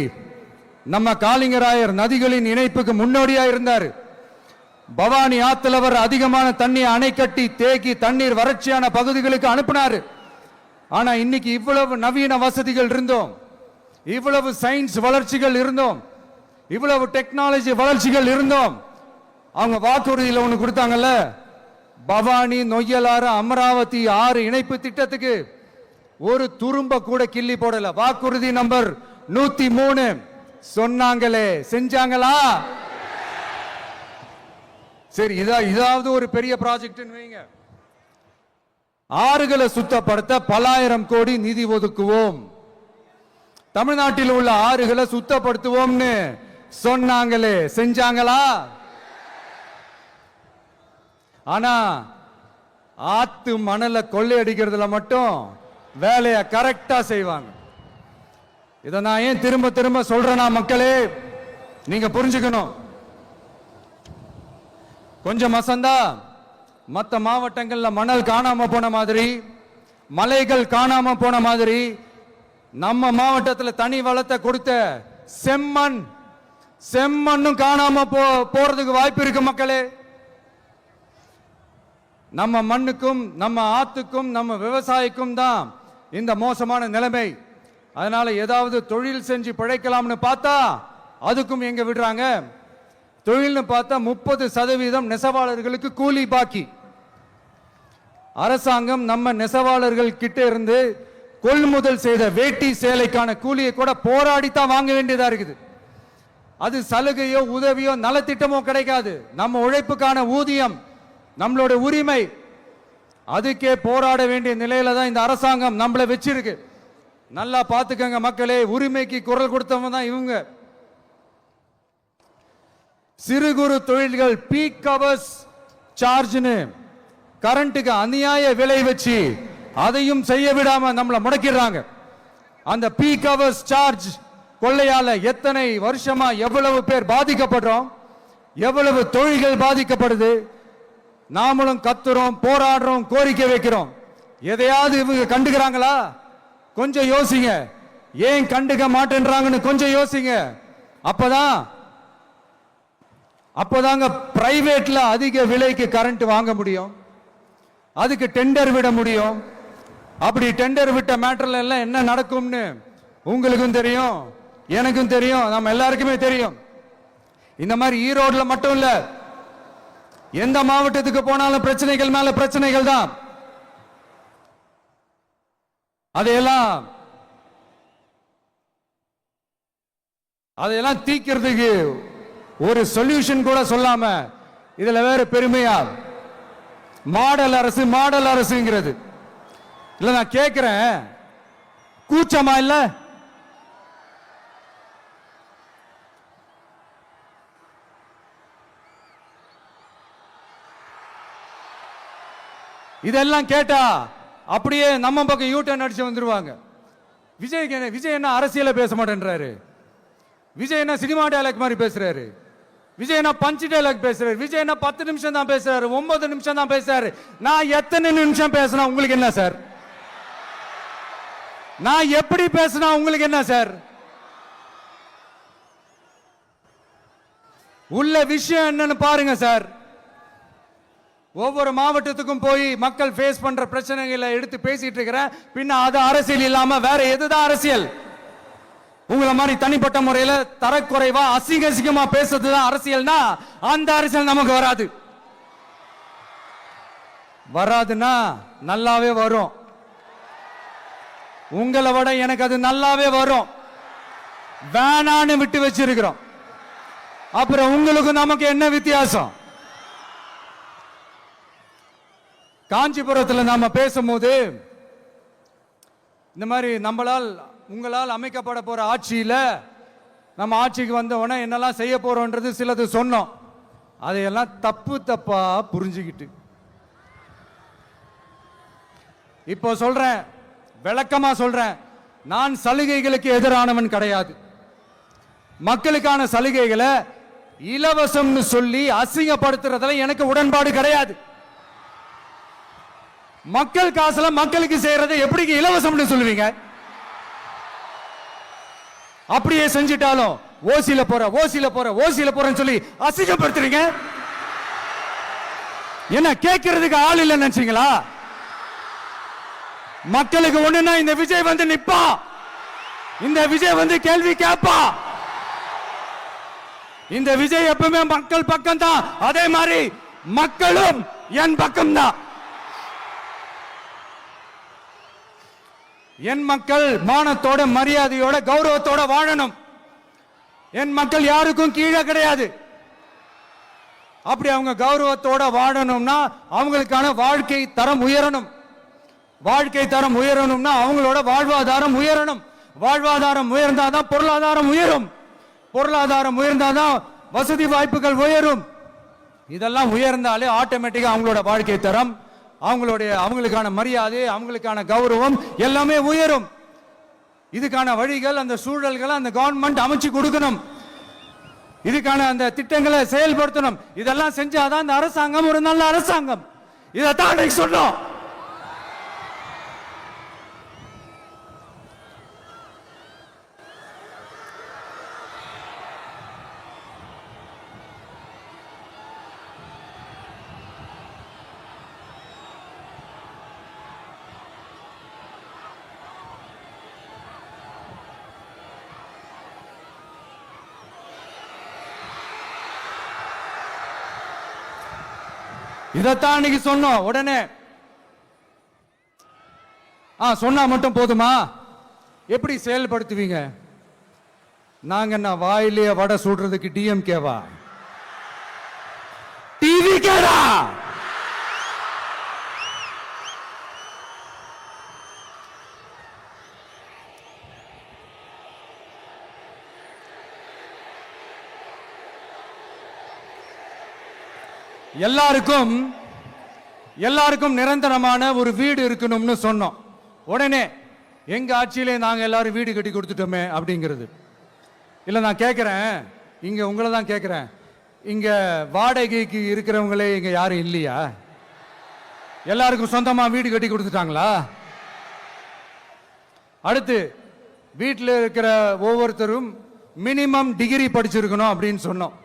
நம்ம காளிங்கராயர் நதிகளின் இணைப்புக்கு முன்னோடியா இருந்தார். பவானி ஆத்தலவர் அதிகமான தண்ணி அணை கட்டி தேக்கி தண்ணீர் வறட்சியான பகுதிகளுக்கு அனுப்பினார். ஆனா இன்னைக்கு இவ்வளவு நவீன வசதிகள் இருந்தோம், இவ்வளவு சயின்ஸ் வளர்ச்சிகள் இருந்தோம், இவ்வளவு டெக்னாலஜி வளர்ச்சிகள் இருந்தோம், அவங்க வாக்குறுதியில் ஒண்ணு கொடுத்தாங்கல்ல, பவானி நொய்யலாறு அமராவதி 6 இணைப்பு திட்டத்துக்கு ஒரு துரும்ப கூட கிள்ளி போடல. வாக்குறுதி நம்பர் 103 சொன்னாங்களே செஞ்சாங்களா? சரி, இதாவது ஒரு பெரிய ப்ராஜெக்ட் வைங்க. ஆறுகளை சுத்தப்படுத்த பல ஆயிரம் கோடி நிதி ஒதுக்குவோம், தமிழ்நாட்டில் உள்ள ஆறுகளை சுத்தப்படுத்துவோம்னு சொன்னாங்களே செஞ்சாங்களா? ஆனா ஆத்து மணலை கொள்ளையடிக்கிறதுல மட்டும் வேலையை கரெக்டா செய்வாங்க. இதை நான் ஏன் திரும்ப திரும்ப சொல்றேன்னா, மக்களே நீங்க புரிஞ்சுக்கணும். கொஞ்சம் மசந்தா மற்ற மாவட்டங்கள்ல மணல் காணாம போன மாதிரி, மலைகள் காணாம போன மாதிரி, நம்ம மாவட்டத்தில் தனி வளத்தை கொடுத்த செம்மண்ணும் காணாம போறதுக்கு வாய்ப்பு இருக்கு மக்களே. நம்ம மண்ணுக்கும் நம்ம ஆத்துக்கும் நம்ம விவசாயிக்கும் தான் இந்த மோசமான நிலைமை. அதனால ஏதாவது தொழில் செஞ்சு பிழைக்கலாம்னு பார்த்தா அதுக்கும் எங்க விடுறாங்க? தொழில்னு பார்த்தா 30% நெசவாளர்களுக்கு கூலி பாக்கி. அரசாங்கம் நம்ம நெசவாளர்கள் கிட்ட இருந்து கொள்முதல் செய்த வேட்டி சேலைக்கான கூலியை கூட போராடித்தான் வாங்க வேண்டியதா இருக்குது. அது சலுகையோ உதவியோ நலத்திட்டமோ கிடைக்காது. நம்ம உழைப்புக்கான ஊதியம், நம்மளோட உரிமை, அதுக்கே போராட வேண்டிய நிலையில தான் இந்த அரசாங்கம் நம்மள வச்சிருக்கு. நல்லா பார்த்துக்கங்க மக்களே, உரிமைக்கு குரல் கொடுத்தவங்க தான் இவங்க. சிறு குறு தொழில்கள் பீக் ஹவர்ஸ் சார்ஜ்னு கரண்ட்டுக்கு அநியாய விலை வச்சு அதையும் செய்ய விடாம நம்மளை முடக்கிறாங்க. அந்த பீக் ஹவர்ஸ் சார்ஜ் கொள்ளையால எத்தனை வருஷமா எவ்வளவு பேர் பாதிக்கப்படுறோம், எவ்வளவு தொழில்கள் பாதிக்கப்படுது. நாமளும் கத்துறோம், போராடுறோம், கோரிக்கை வைக்கிறோம். எதையாவது இவங்க கண்டுக்கிறாங்களா? கொஞ்சம் யோசிங்க. ஏன் கண்டுக்க மாட்டேன்றாங்கன்னு கொஞ்சம் யோசிங்க. அப்பதாங்க பிரைவேட்ல அதிக விலைக்கு கரண்ட் வாங்க முடியும், அதுக்கு டெண்டர் விட முடியும். அப்படி டெண்டர் விட்ட மேட்டர்ல எல்லாம் என்ன நடக்கும்னு உங்களுக்கும் தெரியும், எனக்கும் தெரியும், நம்ம எல்லாருக்குமே தெரியும். இந்த மாதிரி ஈரோடுல மட்டும் இல்ல, எந்த மாவட்டத்துக்கு போனாலும் பிரச்சனைகள் மேல பிரச்சனைகள் தான். அதையெல்லாம் தீக்கிறதுக்கு ஒரு சொல்யூஷன் கூட சொல்லாம இதுல வேற பெருமையா மாடல் அரசு மாடல் அரசுங்கிறது. இல்ல நான் கேட்கிறேன், கூச்சமா இல்ல? இதெல்லாம் கேட்டா அப்படியே நம்ம பக்கம் யூட்டர்ன் அடிச்சு வந்துருவாங்க. விஜய் என்ன அரசியல பேச மாட்டேன்றாரு, விஜய் என்ன சினிமா டயலாக் மாதிரி பேசுறாரு, விஜய் என்ன பஞ்ச் டயலாக் பேசுறாரு, விஜய் என்ன 10 நிமிஷம் தான் பேசுறாரு, 9 நிமிஷம் தான் பேசுறாரு. நான் எத்தனை நிமிஷம் பேசினா உங்களுக்கு என்ன சார்? நான் எப்படி பேசினா உங்களுக்கு என்ன சார்? உள்ள விஷயம் என்னன்னு பாருங்க சார். ஒவ்வொரு மாவட்டத்துக்கும் போய் மக்கள் ஃபேஸ் பண்ற பிரச்சனைகளை எடுத்து பேசிட்டு இருக்கிறேன். பின்ன அது அரசியல் இல்லாம வேற எதுதான் அரசியல்? உங்களை மாதிரி தனிப்பட்ட முறையில தரக்குறைவா அசிங்கமா பேசுறதுதான் அரசியல்னா அந்த அரசியல் நமக்கு வராது. வராதுன்னா நல்லாவே வரும். உங்களை விட எனக்கு அது நல்லாவே வரும். வேணான்னு விட்டு வச்சிருக்கிறோம். அப்புறம் உங்களுக்கு நமக்கு என்ன வித்தியாசம்? காஞ்சிபுரத்தில் நாம பேசும்போது இந்த மாதிரி உங்களால் அமைக்கப்பட போற ஆட்சியில நம்ம ஆட்சிக்கு வந்த உடனே என்னெல்லாம் செய்ய போறோம்ன்றது சிலது சொன்னோம். அதையெல்லாம் தப்பா புரிஞ்சுக்கிட்டு இப்போ சொல்றேன், விளக்கமா சொல்றேன், நான் சலுகைகளுக்கு எதிரானவன் கிடையாது. மக்களுக்கான சலுகைகளை இலவசம்னு சொல்லி அசிங்கப்படுத்துறதுல எனக்கு உடன்பாடு கிடையாது. மக்கள் காசுல மக்களுக்கு செய்யறதை எப்படி இலவசம்னு சொல்லுவீங்க? அப்படியே செஞ்சிட்டாலும் ஓசில போறேன்னு சொல்லி அசிங்கப்படுத்துறீங்க. என்ன கேட்கறதுக்கு ஆள் இல்லைன்னு நினைச்சீங்களா? மக்களுக்கு ஒண்ணுன்னா இந்த விஜய் வந்து நிப்பா, இந்த விஜய் வந்து கேள்வி கேட்பா. இந்த விஜய் எப்பவுமே மக்கள் பக்கம் தான், அதே மாதிரி மக்களும் என் பக்கம் தான். என் மக்கள் மானத்தோட மரியாதையோட கௌரவத்தோட வாழணும். என் மக்கள் யாருக்கும் கீழே கிடையாது. அப்படி அவங்க கௌரவத்தோட வாழணும்னா அவங்களுக்கான வாழ்க்கை தரம் உயரணும். வாழ்க்கை தரம் உயரணும்னா அவங்களோட வாழ்வாதாரம் உயரணும். வாழ்வாதாரம் உயர்ந்தாதான் பொருளாதாரம் உயரும். பொருளாதாரம் உயர்ந்தாதான் வசதி வாய்ப்புகள் உயரும். இதெல்லாம் உயர்ந்தாலே ஆட்டோமேட்டிக்கா அவங்களோட வாழ்க்கை தரம், அவங்களுக்கான மரியாதை, அவங்களுக்கான கௌரவம் எல்லாமே உயரும். இதுக்கான வழிகள், அந்த சூழல்களை அந்த கவர்மெண்ட் அமைச்சு கொடுக்கணும். இதுக்கான அந்த திட்டங்களை செயல்படுத்தணும். இதெல்லாம் செஞ்சாதான் அந்த அரசாங்கம் ஒரு நல்ல அரசாங்கம். இதைத்தான் சொன்னோம். இதைத்தான் இன்னைக்கு சொன்னோம். உடனே சொன்னா மட்டும் போதுமா? எப்படி செயல்படுத்துவீங்க? நாங்க என்ன வாயிலேயே வடை சுடுறதுக்கு டிஎம்கேவா? டிவி கேடா? எல்லாருக்கும் நிரந்தரமான ஒரு வீடு இருக்கணும்னு சொன்னோம். உடனே எங்க ஆட்சியிலே நாங்க எல்லாரும் வீடு கட்டி கொடுத்துட்டோமே அப்படிங்கிறது இல்ல. நான் கேட்கிறேன், இங்க உங்களை தான் கேட்கிறேன், இங்க வாடகைக்கு இருக்கிறவங்களே இங்க யாரும் இல்லையா? எல்லாருக்கும் சொந்தமா வீடு கட்டி கொடுத்துட்டாங்களா? அடுத்து வீட்டில் இருக்கிற ஒவ்வொருத்தரும் மினிமம் டிகிரி படிச்சிருக்கணும் அப்படின்னு சொன்னோம்.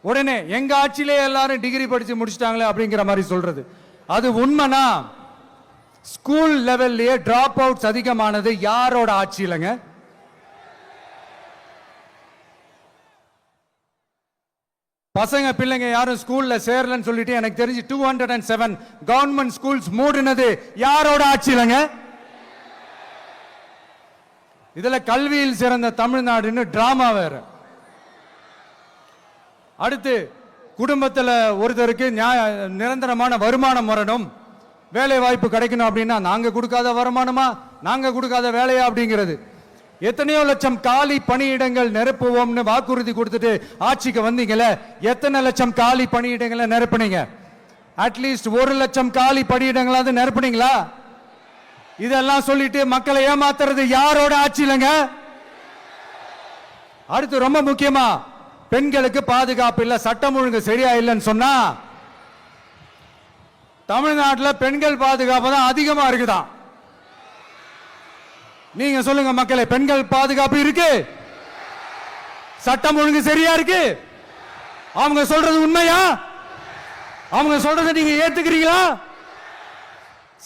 உடனே எங்க ஆட்சியிலே எல்லாரும் டிகிரி படிச்சு முடிச்சிட்டாங்களே அப்படிங்கிற மாதிரி சொல்றது அது உண்மைனா? ஸ்கூல் லெவல்லையே டிராப் அவுட்ஸ் அதிகமானது யாரோட ஆட்சி? இல்லைங்க, பசங்க பிள்ளைங்க யாரும் ஸ்கூல்ல சேரலன்னு சொல்லிட்டு எனக்கு தெரிஞ்சு 207 கவர்மெண்ட் ஸ்கூல்ஸ் மூடினது யாரோட ஆட்சியிலங்க? இதுல கல்வியில் சிறந்த தமிழ்நாடுன்னு டிராமா வேற. அடுத்து குடும்பத்துல ஒருத்தருக்கு நிரந்தரமான வருமானம் வரணும், வேலை வாய்ப்பு கிடைக்கணும் அப்படின்னா நாங்க கொடுக்காத வருமானமா, நாங்க கொடுக்காத வேலையா அப்படிங்கிறது. எத்தனையோ லட்சம் காலி பணியிடங்கள் நிரப்புவோம்னு வாக்குறுதி கொடுத்துட்டு ஆட்சிக்கு வந்தீங்கல்ல, எத்தனை லட்சம் காலி பணியிடங்களை நிரப்புனீங்க? அட்லீஸ்ட் 1 லட்சம் காலி பணியிடங்களாவது நிரப்புனீங்களா? இதெல்லாம் சொல்லிட்டு மக்களை ஏமாத்துறது யாரோட ஆட்சியிலங்க? அடுத்து ரொம்ப முக்கியமா, பெண்களுக்கு பாதுகாப்பு இல்ல, சட்டம் ஒழுங்கு சரியா இல்லைன்னு சொன்னா தமிழ்நாட்டில் பெண்கள் பாதுகாப்பு தான் அதிகமா இருக்குதான். நீங்க சொல்லுங்க மக்களே, பெண்கள் பாதுகாப்பு இருக்கு? சட்டம் ஒழுங்கு சரியா இருக்கு? அவங்க சொல்றது உண்மையா? அவங்க சொல்றதை நீங்க ஏத்துக்கிறீங்களா?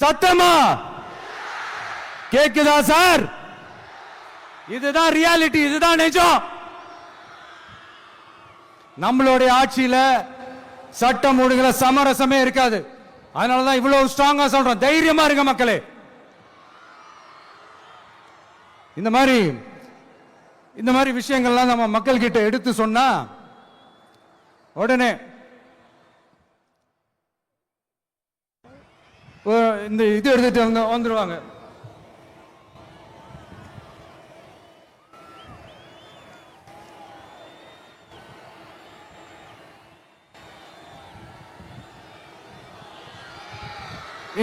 சத்தமா கேக்குதா சார்? இதுதான் ரியாலிட்டி, இதுதான் நிஜம். நம்மளுடைய ஆட்சியில சட்டம் ஒழுங்குல சமரசமே இருக்காது. அதனாலதான் இவ்வளவு ஸ்ட்ராங்கா சொல்றோம், தைரியமா இருங்க மக்களே. இந்த மாதிரி விஷயங்கள்லாம் நம்ம மக்கள் கிட்ட எடுத்து சொன்னா உடனே இந்த இது எடுத்துட்டு வந்துருவாங்க.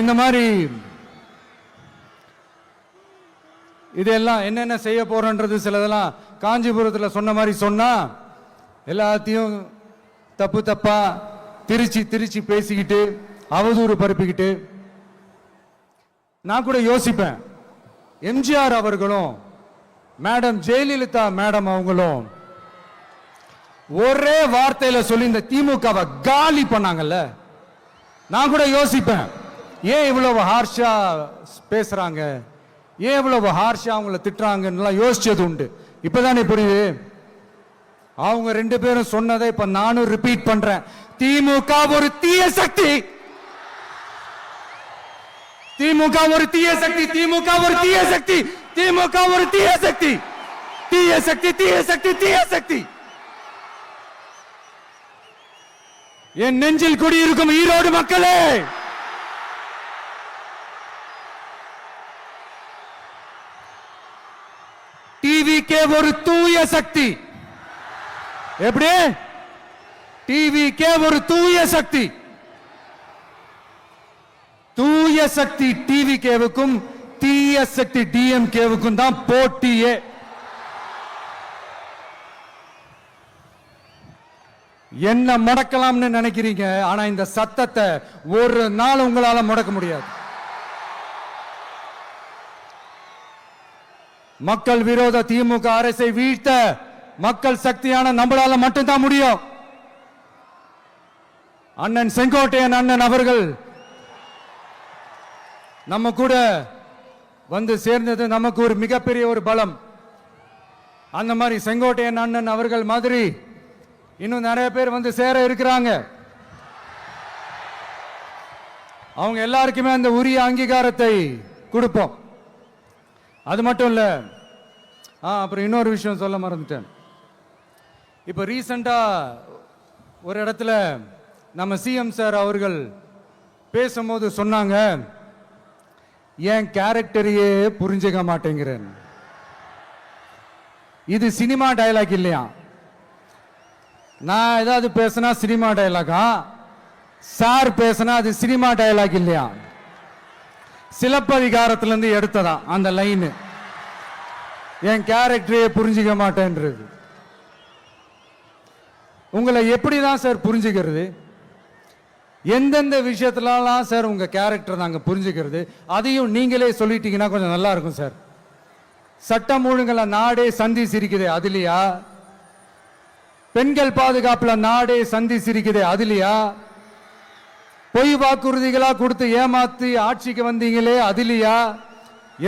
இந்த மாதிரி இதெல்லாம் என்னென்ன செய்ய போறோன்றது சிலதெல்லாம் காஞ்சிபுரத்தில் சொன்ன மாதிரி சொன்னா எல்லாத்தையும் தப்பா திருச்சி பேசிக்கிட்டு அவதூறு பரப்பிக்கிட்டு. நான் கூட யோசிப்பேன், எம்ஜிஆர் அவர்களும் மேடம் ஜெயலலிதா மேடம் அவங்களும் ஒரே வார்த்தையில சொல்லி இந்த திமுகவை காலி பண்ணாங்கல்ல. நான் கூட யோசிப்பேன், ஏன் இவ்வளவு ஹார்ஷா பேசுறாங்க, ஏன் இவ்வளவு ஹார்ஷா அவங்கள திட்டுறாங்கன்னு யோசிச்சது உண்டு. இப்பதானே புரியுது. அவங்க 2 பேரும் சொன்னதை இப்ப நானும் ரிப்பீட் பண்றேன். திமுக ஒரு தீய சக்தி, திமுக ஒரு தீய சக்தி, திமுக ஒரு தீய சக்தி, திமுக ஒரு தீய சக்தி, தீய சக்தி, தீய சக்தி, தீய சக்தி. என் நெஞ்சில் குடியிருக்கும் ஈரோடு மக்களே, டிவிகே ஒரு தூய சக்தி. எப்படி? டிவிகே ஒரு தூய சக்தி. தூய சக்தி டிவிகேவுக்கும் தீய சக்தி டிஎம்கேவுக்கும் தான் போட்டியே. என்ன முடக்கலாம்னு நினைக்கிறீங்க, ஆனா இந்த சத்தத்தை ஒரு நாள் உங்களால முடக்க முடியாது. மக்கள் விரோத திமுக அரசை வீழ்த்த மக்கள் சக்தியான நம்மளால மட்டும்தான் முடியும். அண்ணன் செங்கோட்டையன் அண்ணன் அவர்கள் நம்ம கூட வந்து சேர்ந்தது நமக்கு ஒரு மிகப்பெரிய ஒரு பலம். அந்த மாதிரி செங்கோட்டையன் அண்ணன் அவர்கள் மாதிரி இன்னும் நிறைய பேர் வந்து சேர இருக்கிறாங்க. அவங்க எல்லாருக்குமே அந்த உரிய அங்கீகாரத்தை கொடுப்போம். அது மட்டும் இல்ல, அப்புறம் இன்னொரு விஷயம் சொல்ல மறந்துட்டேன். இப்ப ரீசெண்டா ஒரு இடத்துல நம்ம சிஎம் சார் அவர்கள் பேசும்போது சொன்னாங்க, என் கேரக்டரையே புரிஞ்சுக்க மாட்டேங்கிறேன். இது சினிமா டயலாக் இல்லையா? நான் ஏதாவது பேசினா சினிமா டயலாகா? சார் பேசினா அது சினிமா டயலாக் இல்லையா? சிலப்பதிகாரத்திலிருந்து எடுத்ததான் அந்த லைன். என் கேரக்டரையே புரிஞ்சுக்க மாட்டேன்றது. உங்களை எப்படிதான் சார் புரிஞ்சுக்கிறது? எந்தெந்த விஷயத்துலலாம் சார் உங்க கேரக்டர் நாங்க புரிஞ்சுக்கிறது? அதையும் நீங்களே சொல்லிட்டீங்கன்னா கொஞ்சம் நல்லா இருக்கும் சார். சட்டம் ஒழுங்குல நாடே சந்தி சிரிக்குது, அதுலயா? பெண்கள் பாதுகாப்புல நாடே சந்தி சிரிக்குது, அதுலயா? பொய் வாக்குறுதிகளா கொடுத்து ஏமாத்தி ஆட்சிக்கு வந்தீங்களே, அதுலயா?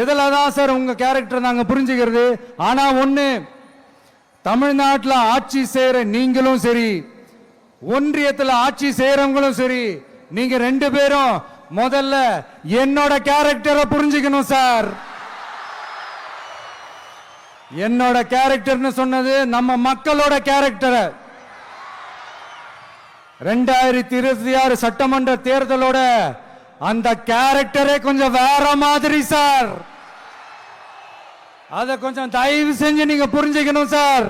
எதுலதான் சார் உங்க கேரக்டர் நாங்க புரிஞ்சுக்கிறது? ஆனா ஒண்ணு, தமிழ்நாட்டில் ஆட்சி செய்யற நீங்களும் சரி, ஒன்றியத்தில் ஆட்சி செய்யறவங்களும் சரி, நீங்க 2 பேரும் முதல்ல என்னோட கேரக்டரை புரிஞ்சுக்கணும் சார். என்னோட கேரக்டர்னு சொன்னது நம்ம மக்களோட கேரக்டர். 2026 சட்டமன்ற தேர்தலோட அந்த கேரக்டரே கொஞ்சம் வேற மாதிரி சார். அத கொஞ்சம் தயவு செஞ்சு நீங்க புரிஞ்சுக்கணும் சார்.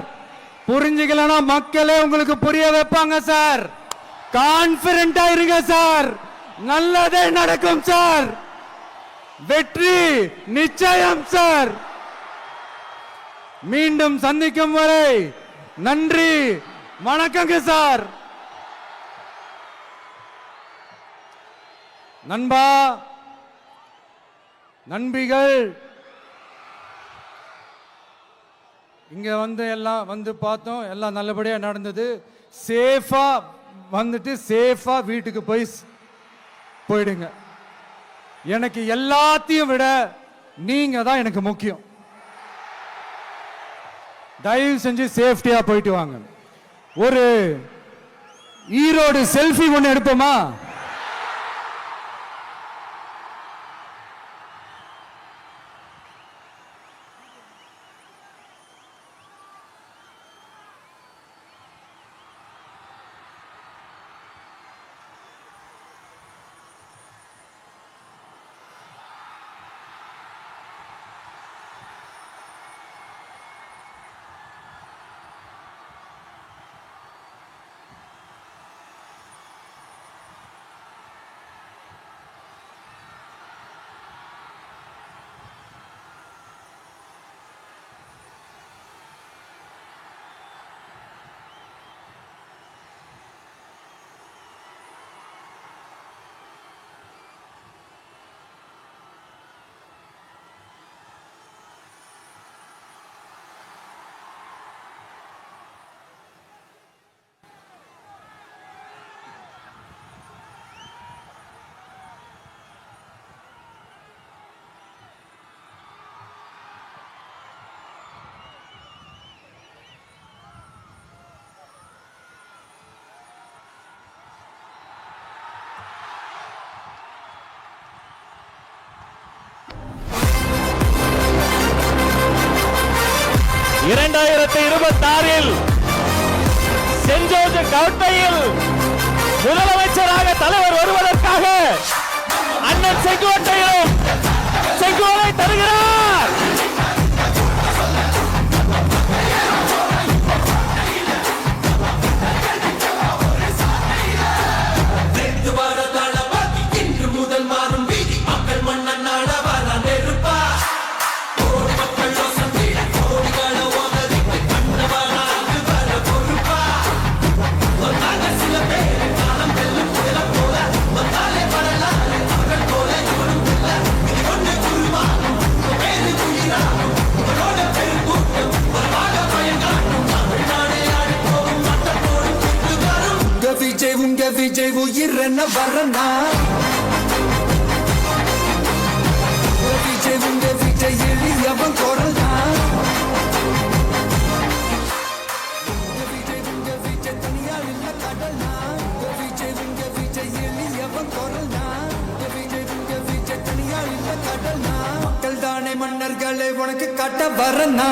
புரிஞ்சுக்கலனா மக்களே உங்களுக்கு புரிய வைப்பாங்க சார். கான்பிடென்ட்டா இருங்க சார். நல்லதே நடக்கும் சார். வெற்றி நிச்சயம் சார். மீண்டும் சந்திக்கும் வரை நன்றி, வணக்கங்க சார். நண்பா, நண்பிகள், இங்க எல்லாம் பார்த்தோம், எல்லாம் நல்லபடியா நடந்தது. சேஃபா வந்துட்டு சேஃபா வீட்டுக்கு போயிடுங்க. எனக்கு எல்லாத்தையும் விட நீங்க தான் எனக்கு முக்கியம். தயவு செஞ்சு சேஃப்டியா போயிட்டு வாங்க. ஒரு ஈரோடு செல்ஃபி ஒன்று எடுப்போமா? சென்ட் ஜோர்ஜ் கவுட்டையில் முதலமைச்சராக தலைவர் வருவதற்காக அண்ணன் செங்கோட்டையிலும் செங்கோலை தருகிறார். விஜய் உயிர் என்ன வரனா? விஜய் உங்க விஜய் எளியவன் குரல்னா? விஜய் உங்க விஜய் தனியா இல்ல கடல்னா? விஜய் உங்க விஜய் எளியவன் குரல்னா? விஜய் உங்க விஜய் தனியா இல்ல கடல்னா? மக்கள் தானே மன்னர்களை உனக்கு காட்ட வரனா?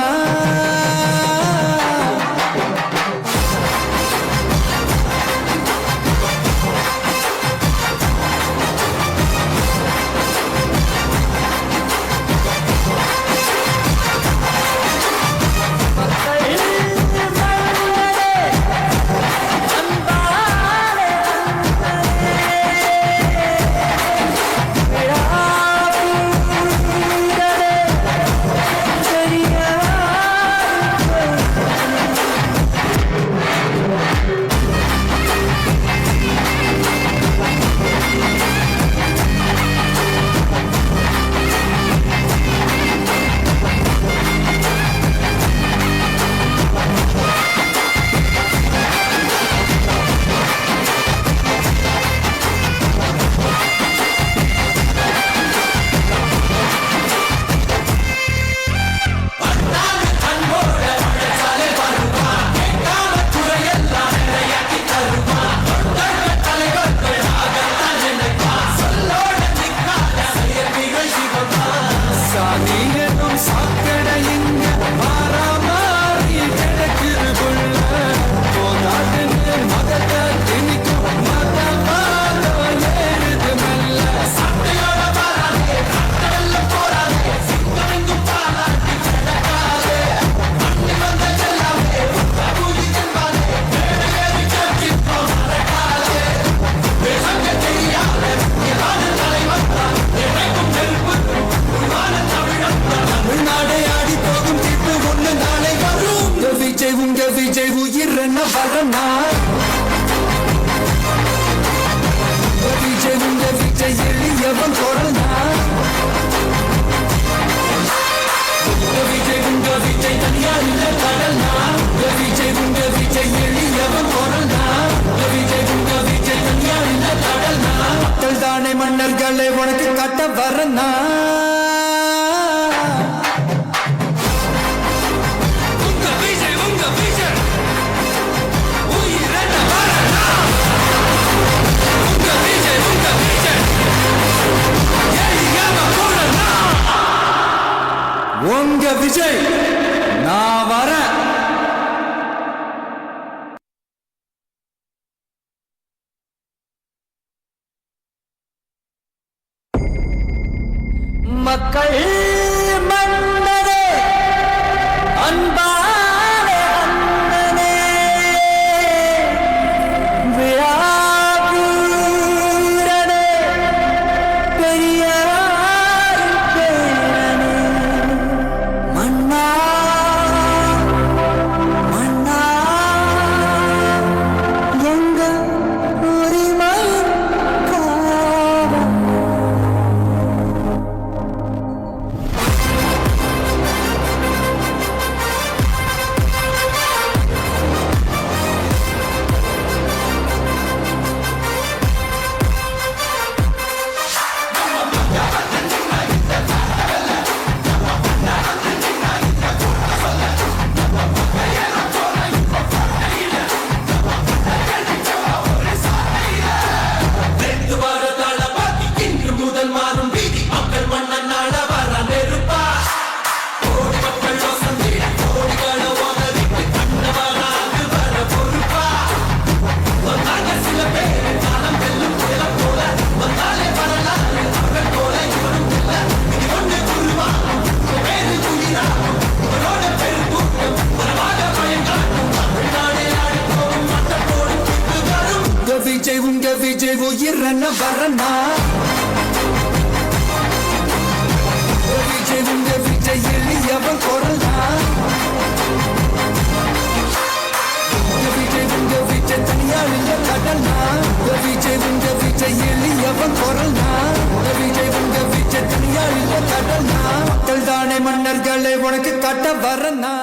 மன்னர்களை உனக்கு கட்ட வரனா உங்க விஜய் நான் வரேன். மக்கள் மன்னரே அன்பான அண்ணனே விழாவீரனே பெரியார் பேரனே மன்னா மன்னா எங்க உரிமை காவல் உங்க விஜய் உயிரன வரனா விஜய் உங்க விஜய் எளியவன் குரலா விஜய் உங்க விஜய் தனியாள் இல்ல கடனா விஜய் உங்க விஜய் எளியவன் குரலா விஜய் உங்க விஜய் தனியாள் இல்ல கடனா மக்கள் தானே மன்னர்களை உனக்கு கட்ட வரனா